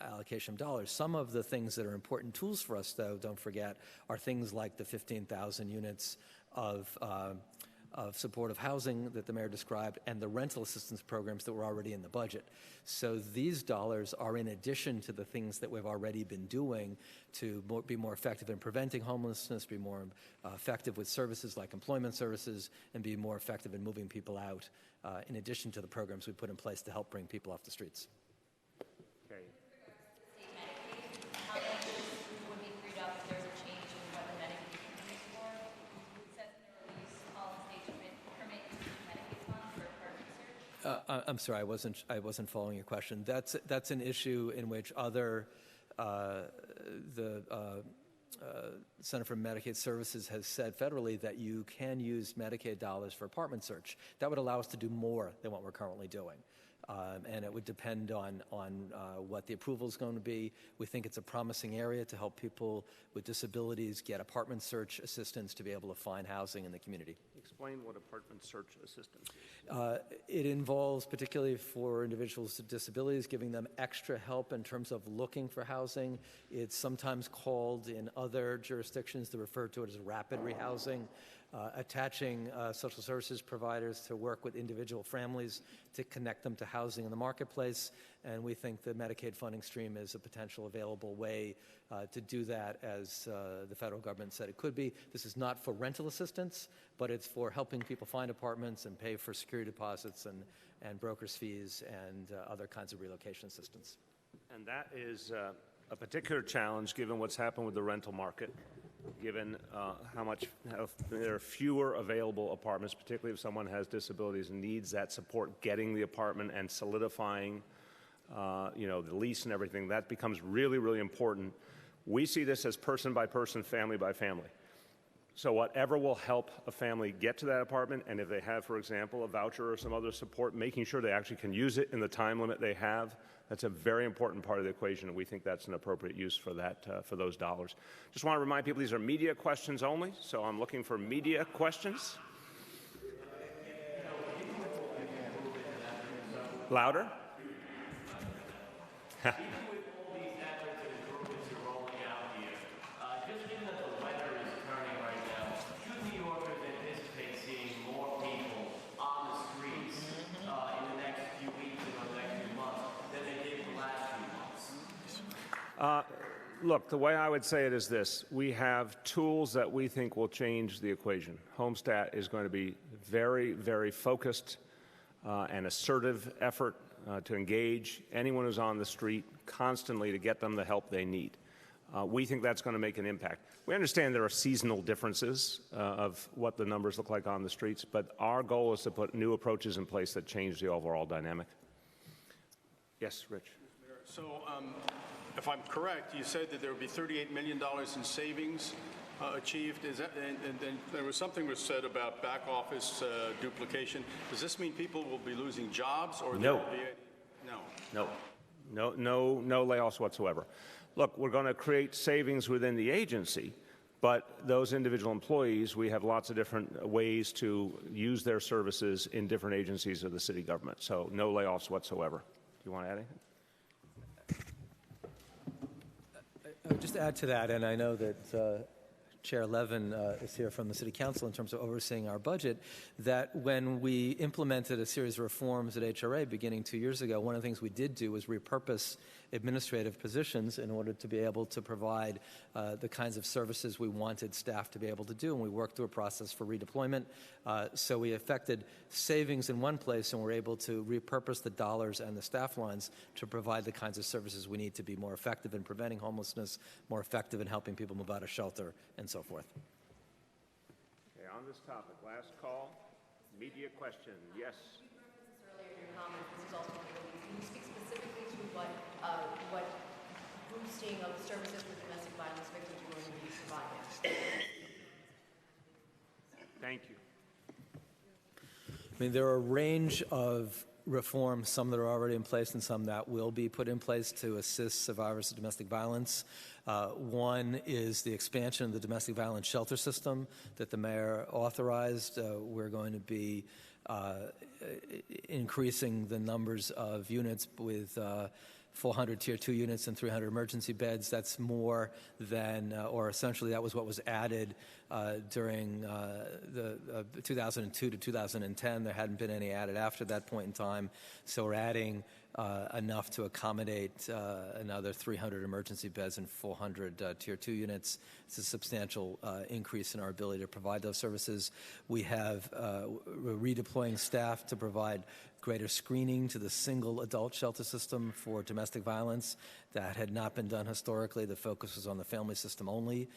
allocation of dollars. Some of the things that are important tools for us, though, don't forget, are things like the 15,000 units of supportive housing that the mayor described and the rental assistance programs that were already in the budget. So these dollars are in addition to the things that we've already been doing to be more effective in preventing homelessness, be more effective with services like employment services, and be more effective in moving people out, in addition to the programs we put in place to help bring people off the streets. Okay. How much would be freed up if there's a change in what the Medicaid can be used for? It says in the release, all states permit use of Medicaid funds for apartment search. I'm sorry, I wasn't following your question. That's an issue in which the Center for Medicaid Services has said federally that you can use Medicaid dollars for apartment search. That would allow us to do more than what we're currently doing. And it would depend on what the approval is going to be. We think it's a promising area to help people with disabilities get apartment search assistance to be able to find housing in the community. Explain what apartment search assistance is. It involves, particularly for individuals with disabilities, giving them extra help in terms of looking for housing. It's sometimes called in other jurisdictions to refer to it as rapid rehousing. attaching social services providers to work with individual families to connect them to housing in the marketplace. And we think the Medicaid funding stream is a potential available way to do that, as the federal government said it could be. This is not for rental assistance, but it's for helping people find apartments and pay for security deposits and broker's fees and other kinds of relocation assistance. And that is a particular challenge given what's happened with the rental market, given how there are fewer available apartments, particularly if someone has disabilities and needs that support getting the apartment and solidifying the lease and everything. That becomes really, really important. We see this as person by person, family by family. So whatever will help a family get to that apartment, and if they have, for example, a voucher or some other support, making sure they actually can use it in the time limit they have, that's a very important part of the equation, and we think that's an appropriate use for that, for those dollars. Just want to remind people these are media questions only, so I'm looking for media questions. Louder? Look, the way I would say it is this. We have tools that we think will change the equation. Homestat is going to be very, very focused and assertive effort to engage anyone who's on the street constantly to get them the help they need. We think that's going to make an impact. We understand there are seasonal differences of what the numbers look like on the streets, but our goal is to put new approaches in place that change the overall dynamic. Yes, Rich. So, if I'm correct, you said that there would be $38 million in savings achieved. Is that, and then there was something was said about back office duplication. Does this mean people will be losing jobs, or No. No layoffs whatsoever. Look, we're going to create savings within the agency, but those individual employees, we have lots of different ways to use their services in different agencies of the city government. So no layoffs whatsoever. Do you want to add anything? I would just add to that, and I know that Chair Levin is here from the City Council in terms of overseeing our budget, that when we implemented a series of reforms at HRA beginning 2 years ago, one of the things we did do was repurpose administrative positions in order to be able to provide the kinds of services we wanted staff to be able to do, and we worked through a process for redeployment. So we effected savings in one place, and we're able to repurpose the dollars and the staff lines to provide the kinds of services we need to be more effective in preventing homelessness, more effective in helping people move out of shelter, and so forth. Okay, on this topic, last call, media question. Yes. Earlier in your comments, this is also can you speak specifically to what boosting of services for domestic violence victims are going to be providing? Thank you. I mean, there are a range of reforms, some that are already in place and some that will be put in place to assist survivors of domestic violence. One is the expansion of the domestic violence shelter system that the mayor authorized. We're going to be increasing the numbers of units with 400 Tier 2 units and 300 emergency beds. That's more than, or essentially that was what was added during the 2002 to 2010. There hadn't been any added after that point in time. So we're adding enough to accommodate another 300 emergency beds and 400 Tier 2 units. It's a substantial increase in our ability to provide those services. We have redeploying staff to provide greater screening to the single adult shelter system for domestic violence. That had not been done historically. The focus was on the family system only.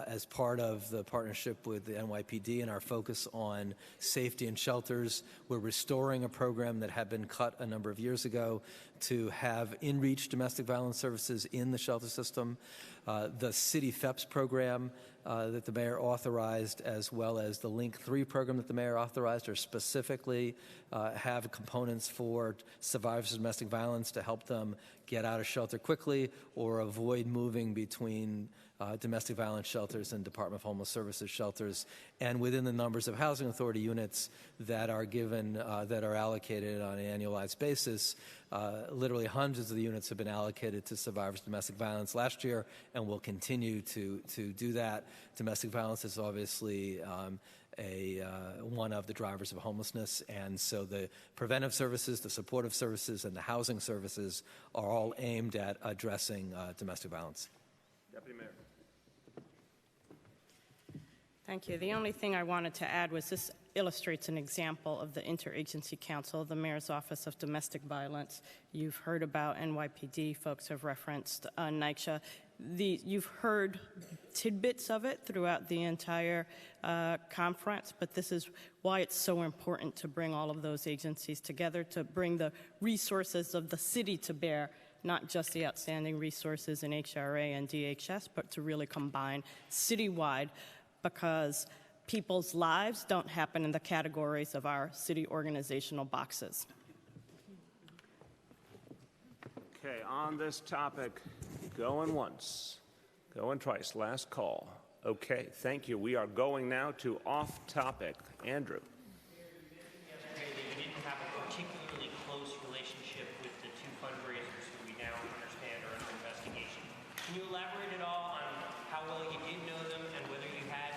As part of the partnership with the NYPD and our focus on safety in shelters, we're restoring a program that had been cut a number of years ago to have in-reach domestic violence services in the shelter system. The City FEPS program that the mayor authorized, as well as the Link 3 program that the mayor authorized, are specifically have components for survivors of domestic violence to help them get out of shelter quickly or avoid moving between domestic violence shelters and Department of Homeless Services shelters, and within the numbers of housing authority units that are given, that are allocated on an annualized basis. Literally hundreds of the units have been allocated to survivors of domestic violence last year and will continue to do that. Domestic violence is obviously one of the drivers of homelessness. And so the preventive services, the supportive services, and the housing services are all aimed at addressing domestic violence. Deputy Mayor. Thank you. The only thing I wanted to add was this illustrates an example of the Interagency Council, the Mayor's Office of Domestic Violence. You've heard about NYPD. Folks have referenced NYCHA. You've heard tidbits of it throughout the entire conference, but this is why it's so important to bring all of those agencies together, to bring the resources of the city to bear, not just the outstanding resources in HRA and DHS, but to really combine citywide, because people's lives don't happen in the categories of our city organizational boxes. Okay, on this topic, going once, going twice, last call. Okay, thank you. We are going now to off-topic. Andrew. Yesterday, you didn't have a particularly close relationship with the two fundraisers who we now understand are under investigation. Can you elaborate at all on how well you did know them and whether you had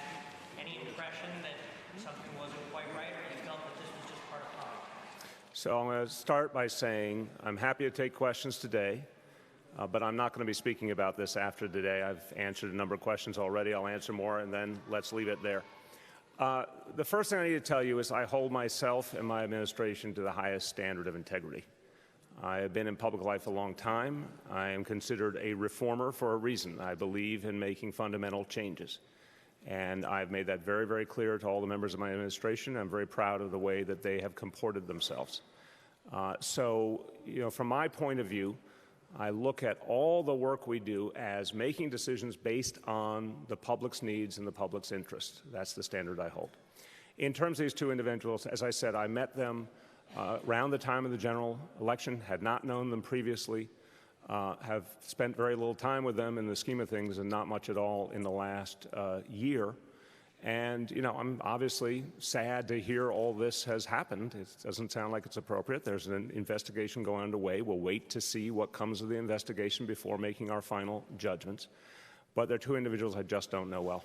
any impression that something wasn't quite right, or you felt that this was just part of politics? So I'm going to start by saying I'm happy to take questions today, but I'm not going to be speaking about this after today. I've answered a number of questions already. I'll answer more, and then let's leave it there. The first thing I need to tell you is I hold myself and my administration to the highest standard of integrity. I have been in public life a long time. I am considered a reformer for a reason. I believe in making fundamental changes. And I've made that very, very clear to all the members of my administration. I'm very proud of the way that they have comported themselves. So, from my point of view, I look at all the work we do as making decisions based on the public's needs and the public's interest. That's the standard I hold. In terms of these two individuals, as I said, I met them around the time of the general election, had not known them previously, have spent very little time with them in the scheme of things and not much at all in the last year. And, I'm obviously sad to hear all this has happened. It doesn't sound like it's appropriate. There's an investigation going underway. We'll wait to see what comes of the investigation before making our final judgments. But they're two individuals I just don't know well.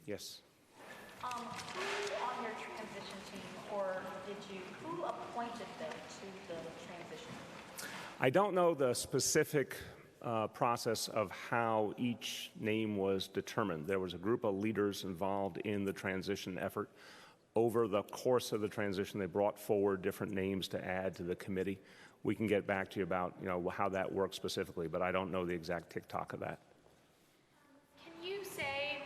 Yes? Who on your transition team, or who appointed them to the transition? I don't know the specific process of how each name was determined. There was a group of leaders involved in the transition effort. Over the course of the transition, they brought forward different names to add to the committee. We can get back to you about how that works specifically, but I don't know the exact tick-tock of that. Can you say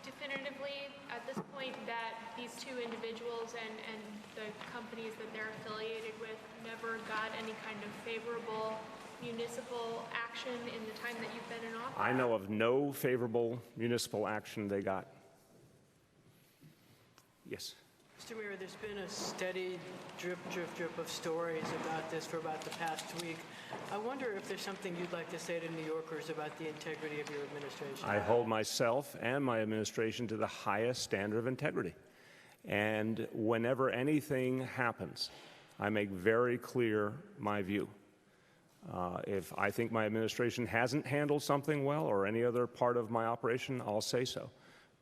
definitively at this point that these two individuals and the companies that they're affiliated with never got any kind of favorable municipal action in the time that you've been in office? I know of no favorable municipal action they got. Yes. Mr. Mayor, there's been a steady drip of stories about this for about the past week. I wonder if there's something you'd like to say to New Yorkers about the integrity of your administration. I hold myself and my administration to the highest standard of integrity. And whenever anything happens, I make very clear my view. If I think my administration hasn't handled something well or any other part of my operation, I'll say so.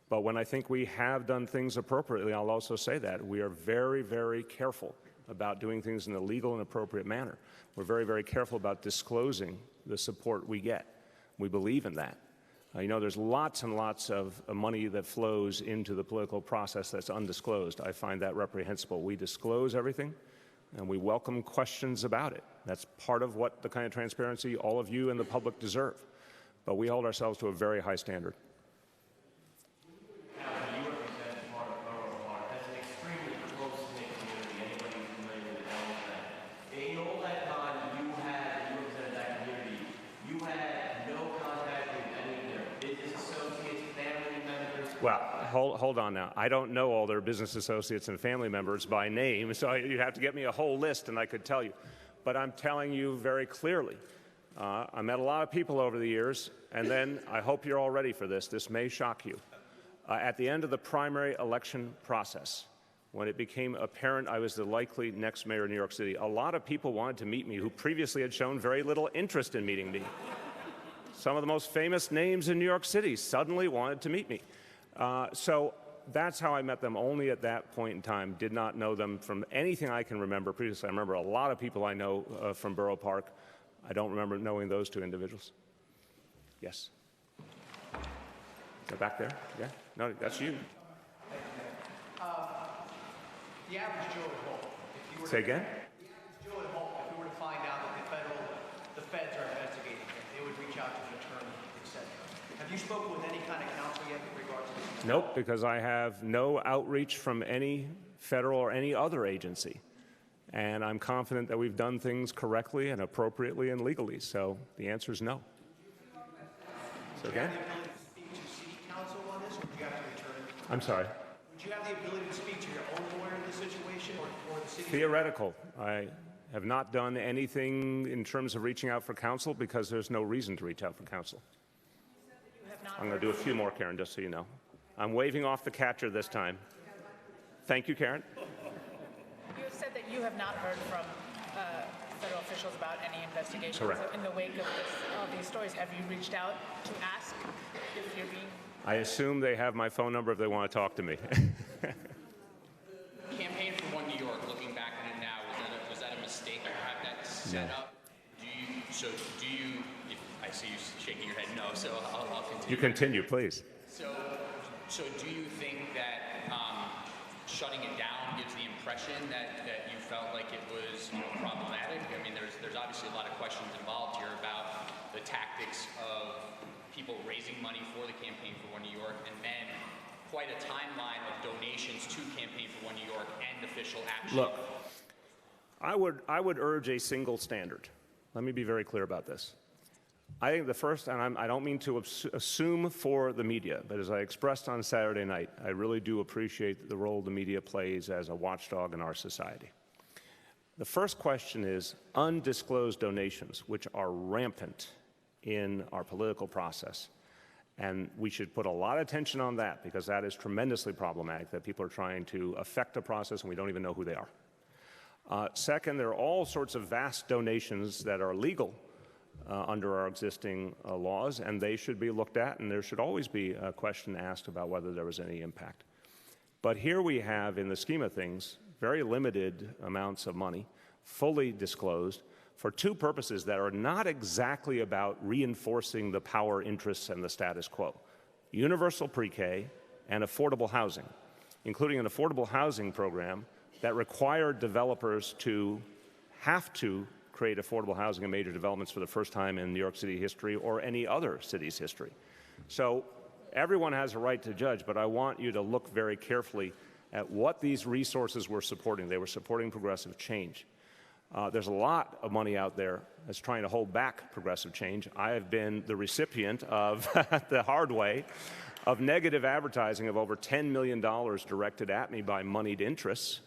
But when I think we have done things appropriately, I'll also say that. We are very, very careful about doing things in a legal and appropriate manner. We're very, very careful about disclosing the support we get. We believe in that. There's lots and lots of money that flows into the political process that's undisclosed. I find that reprehensible. We disclose everything, and we welcome questions about it. That's part of what the kind of transparency all of you and the public deserve. But we hold ourselves to a very high standard. Well, hold on now. I don't know all their business associates and family members by name, so you have to get me a whole list and I could tell you. But I'm telling you very clearly, I met a lot of people over the years, and then I hope you're all ready for this. This may shock you. At the end of the primary election process, when it became apparent I was the likely next mayor of New York City, a lot of people wanted to meet me who previously had shown very little interest in meeting me. Some of the most famous names in New York City suddenly wanted to meet me. So that's how I met them, only at that point in time. Did not know them from anything I can remember previously. I remember a lot of people I know from Borough Park. I don't remember knowing those two individuals. Yes. Is that back there? Yeah? No, that's you. The average Joe at home, if you were Say again? The average Joe at home, if we were to find out that the feds are investigating him, they would reach out to an attorney, etc. Have you spoken with any kind of counsel yet with regards to this? Nope, because I have no outreach from any federal or any other agency. And I'm confident that we've done things correctly and appropriately and legally. So the answer is no. So again? Would you have the ability to speak to city council on this, or would you have to return it? I'm sorry. Would you have the ability to speak to your own lawyer in this situation, or the city? Theoretical. I have not done anything in terms of reaching out for counsel because there's no reason to reach out for counsel. I'm going to do a few more, Karen, just so you know. I'm waving off the catcher this time. Thank you, Karen. You have said that you have not heard from federal officials about any investigations. Correct. So in the wake of all these stories, have you reached out to ask if you're being... I assume they have my phone number if they want to talk to me. Campaign for One New York, looking back on it now, was that a mistake to have that set up? Do you, if I see you shaking your head no, so I'll continue. You continue, please. So do you think that shutting it down gives the impression that you felt like it was problematic? I mean, there's obviously a lot of questions involved here about the tactics of people raising money for the Campaign for One New York, and then quite a timeline of donations to Campaign for One New York and official action. Look, I would urge a single standard. Let me be very clear about this. I think the first, and I don't mean to assume for the media, but as I expressed on Saturday night, I really do appreciate the role the media plays as a watchdog in our society. The first question is undisclosed donations, which are rampant in our political process. And we should put a lot of attention on that because that is tremendously problematic, that people are trying to affect a process and we don't even know who they are. Second, there are all sorts of vast donations that are legal under our existing laws, and they should be looked at, and there should always be a question asked about whether there was any impact. But here we have, in the scheme of things, very limited amounts of money, fully disclosed, for two purposes that are not exactly about reinforcing the power interests and the status quo: universal pre-K and affordable housing, including an affordable housing program that required developers to have to create affordable housing in major developments for the first time in New York City history or any other city's history. So everyone has a right to judge, but I want you to look very carefully at what these resources were supporting. They were supporting progressive change. There's a lot of money out there that's trying to hold back progressive change. I have been the recipient of, the hard way, of negative advertising of over $10 million directed at me by moneyed interests,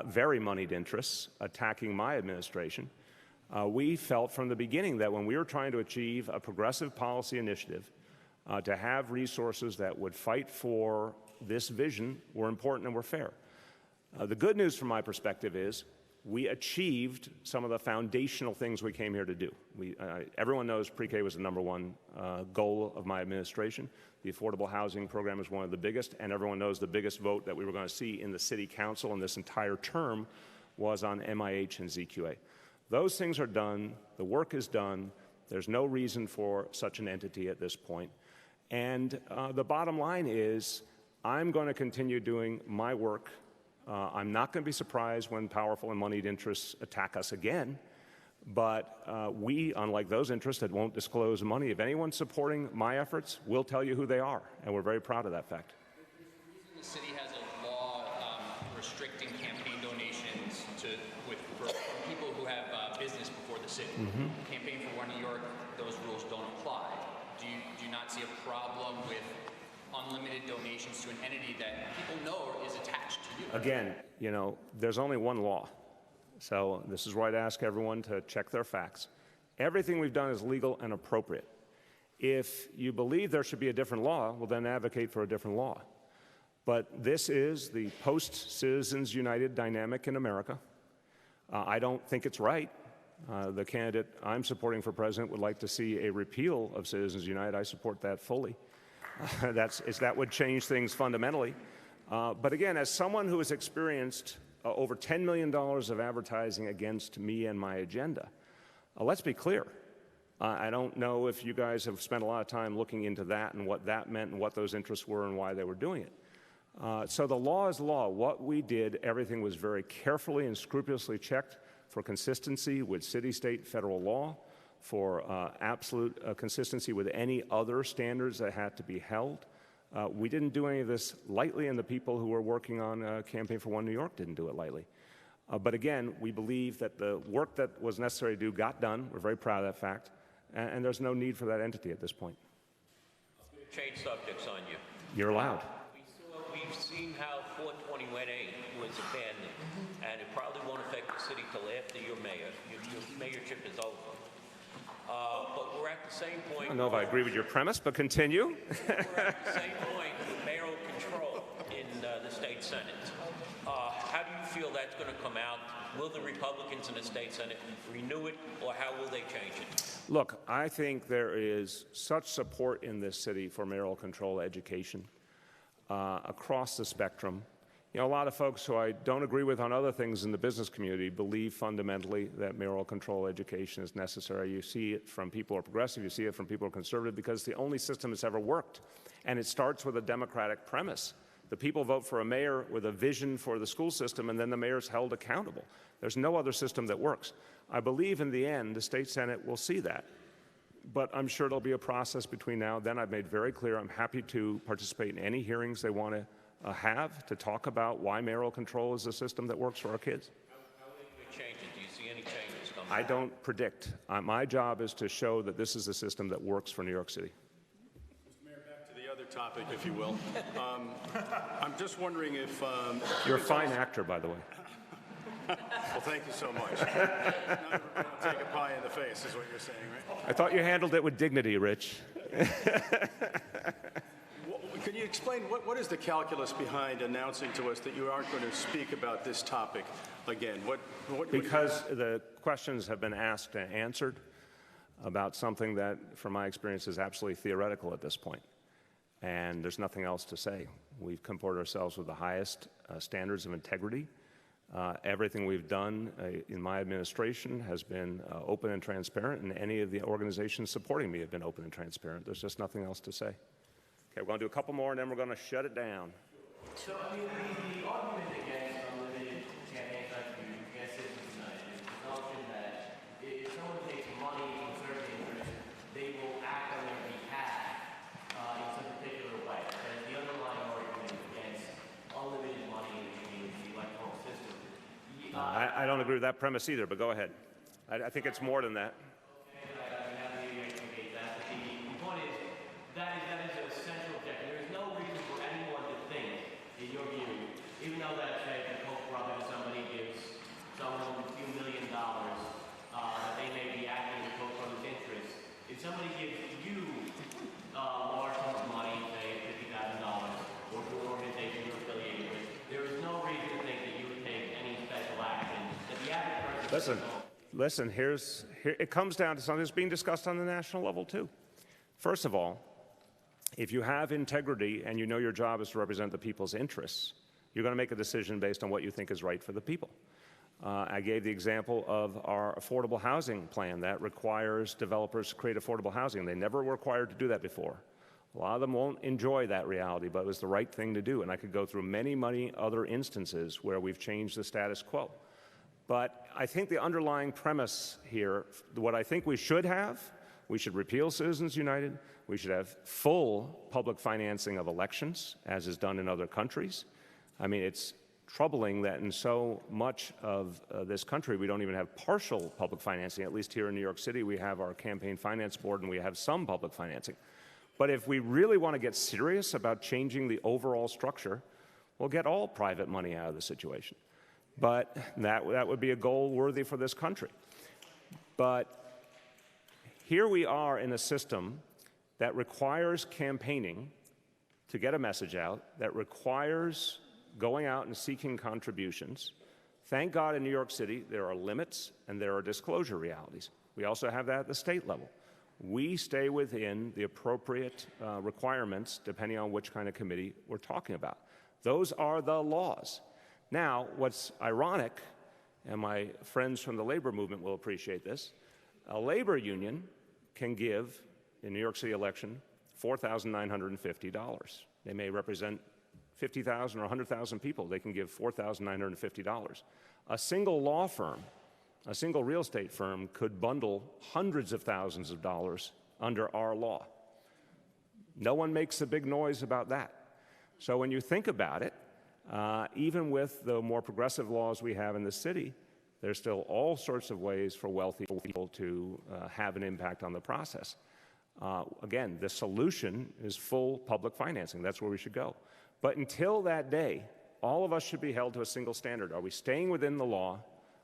very moneyed interests, attacking my administration. We felt from the beginning that when we were trying to achieve a progressive policy initiative, to have resources that would fight for this vision were important and were fair. The good news from my perspective is we achieved some of the foundational things we came here to do. Everyone knows pre-K was the #1 goal of my administration. The affordable housing program is one of the biggest, and everyone knows the biggest vote that we were going to see in the city council in this entire term was on MIH and ZQA. Those things are done. The work is done. There's no reason for such an entity at this point. And the bottom line is I'm going to continue doing my work. I'm not going to be surprised when powerful and moneyed interests attack us again. But we, unlike those interests that won't disclose money, if anyone's supporting my efforts, we'll tell you who they are. And we're very proud of that fact. The city has a law restricting campaign donations for people who have business before the city. Mm-hmm. Campaign for One New York, those rules don't apply. Do you not see a problem with unlimited donations to an entity that people know is attached to you? Again, there's only one law. So this is where I'd ask everyone to check their facts. Everything we've done is legal and appropriate. If you believe there should be a different law, well, then advocate for a different law. But this is the post-Citizens United dynamic in America. I don't think it's right. The candidate I'm supporting for president would like to see a repeal of Citizens United. I support that fully. That would change things fundamentally. But again, as someone who has experienced over $10 million of advertising against me and my agenda, let's be clear. I don't know if you guys have spent a lot of time looking into that and what that meant and what those interests were and why they were doing it. So the law is law. What we did, everything was very carefully and scrupulously checked for consistency with city, state, federal law, for absolute consistency with any other standards that had to be held. We didn't do any of this lightly, and the people who were working on Campaign for One New York didn't do it lightly. But again, we believe that the work that was necessary to do got done. We're very proud of that fact, and there's no need for that entity at this point. Change subjects on you. You're allowed. We've seen how 421A was abandoned, and it probably won't affect the city till after you're mayor. Your mayorship is over. But we're at the same point. I don't know if I agree with your premise, but continue. We're at the same point with mayoral control in the state Senate. How do you feel that's going to come out? Will the Republicans in the state Senate renew it, or how will they change it? Look, I think there is such support in this city for mayoral control education across the spectrum. You know, a lot of folks who I don't agree with on other things in the business community believe fundamentally that mayoral control education is necessary. You see it from people who are progressive, you see it from people who are conservative, because it's the only system that's ever worked. And it starts with a democratic premise. The people vote for a mayor with a vision for the school system, and then the mayor's held accountable. There's no other system that works. I believe in the end, the state Senate will see that. But I'm sure there'll be a process between now and then. I've made very clear I'm happy to participate in any hearings they want to have to talk about why mayoral control is a system that works for our kids. How will they change it? Do you see any changes coming? I don't predict. My job is to show that this is a system that works for New York City. Mr. Mayor, back to the other topic, if you will. I'm just wondering if... You're a fine actor, by the way. Well, thank you so much. Now we're going to take a pie in the face, is what you're saying, right? I thought you handled it with dignity, Rich. Can you explain what is the calculus behind announcing to us that you aren't going to speak about this topic again? Because the questions have been asked and answered about something that, from my experience, is absolutely theoretical at this point. And there's nothing else to say. We've comported ourselves with the highest standards of integrity. Everything we've done in my administration has been open and transparent, and any of the organizations supporting me have been open and transparent. There's just nothing else to say. Okay, we're going to do a couple more, and then we're going to shut it down. So, I mean, the argument against unlimited campaign contributions against Citizens United is the assumption that if someone takes money from certain interests, they will act on their behalf in some particular way. That is the underlying argument against unlimited money in the electoral system. I don't agree with that premise either, but go ahead. I think it's more than that. Even though that say the Koch brothers, somebody gives someone a few $1 million, that they may be acting in the Koch brothers' interests. If somebody gives you large sums of money, say $50,000, or to an organization you're affiliated with, there is no reason to think that you would take any special action. That the average person. Listen. Here it comes down to something that's being discussed on the national level too. First of all, if you have integrity and you know your job is to represent the people's interests, you're going to make a decision based on what you think is right for the people. I gave the example of our affordable housing plan that requires developers to create affordable housing. They never were required to do that before. A lot of them won't enjoy that reality, but it was the right thing to do. And I could go through many other instances where we've changed the status quo. But I think the underlying premise here, what I think we should have, we should repeal Citizens United. We should have full public financing of elections, as is done in other countries. I mean, it's troubling that in so much of this country, we don't even have partial public financing. At least here in New York City, we have our campaign finance board and we have some public financing. But if we really want to get serious about changing the overall structure, we'll get all private money out of the situation. But that would be a goal worthy for this country. But here we are in a system that requires campaigning to get a message out, that requires going out and seeking contributions. Thank God in New York City there are limits and there are disclosure realities. We also have that at the state level. we stay within the appropriate requirements depending on which kind of committee we're talking about. Those are the laws. Now, what's ironic, and my friends from the labor movement will appreciate this, a labor union can give, in New York City election, $4,950. They may represent 50,000 or 100,000 people. They can give $4,950. A single law firm, a single real estate firm could bundle hundreds of thousands of dollars under our law. No one makes a big noise about that. So when you think about it, even with the more progressive laws we have in the city, there's still all sorts of ways for wealthy people to have an impact on the process. Again, the solution is full public financing. That's where we should go. But until that day, all of us should be held to a single standard. Are we staying within the law?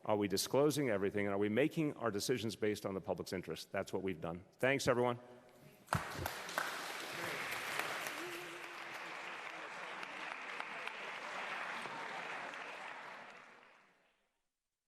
Are we disclosing everything? And are we making our decisions based on the public's interest? That's what we've done. Thanks, everyone.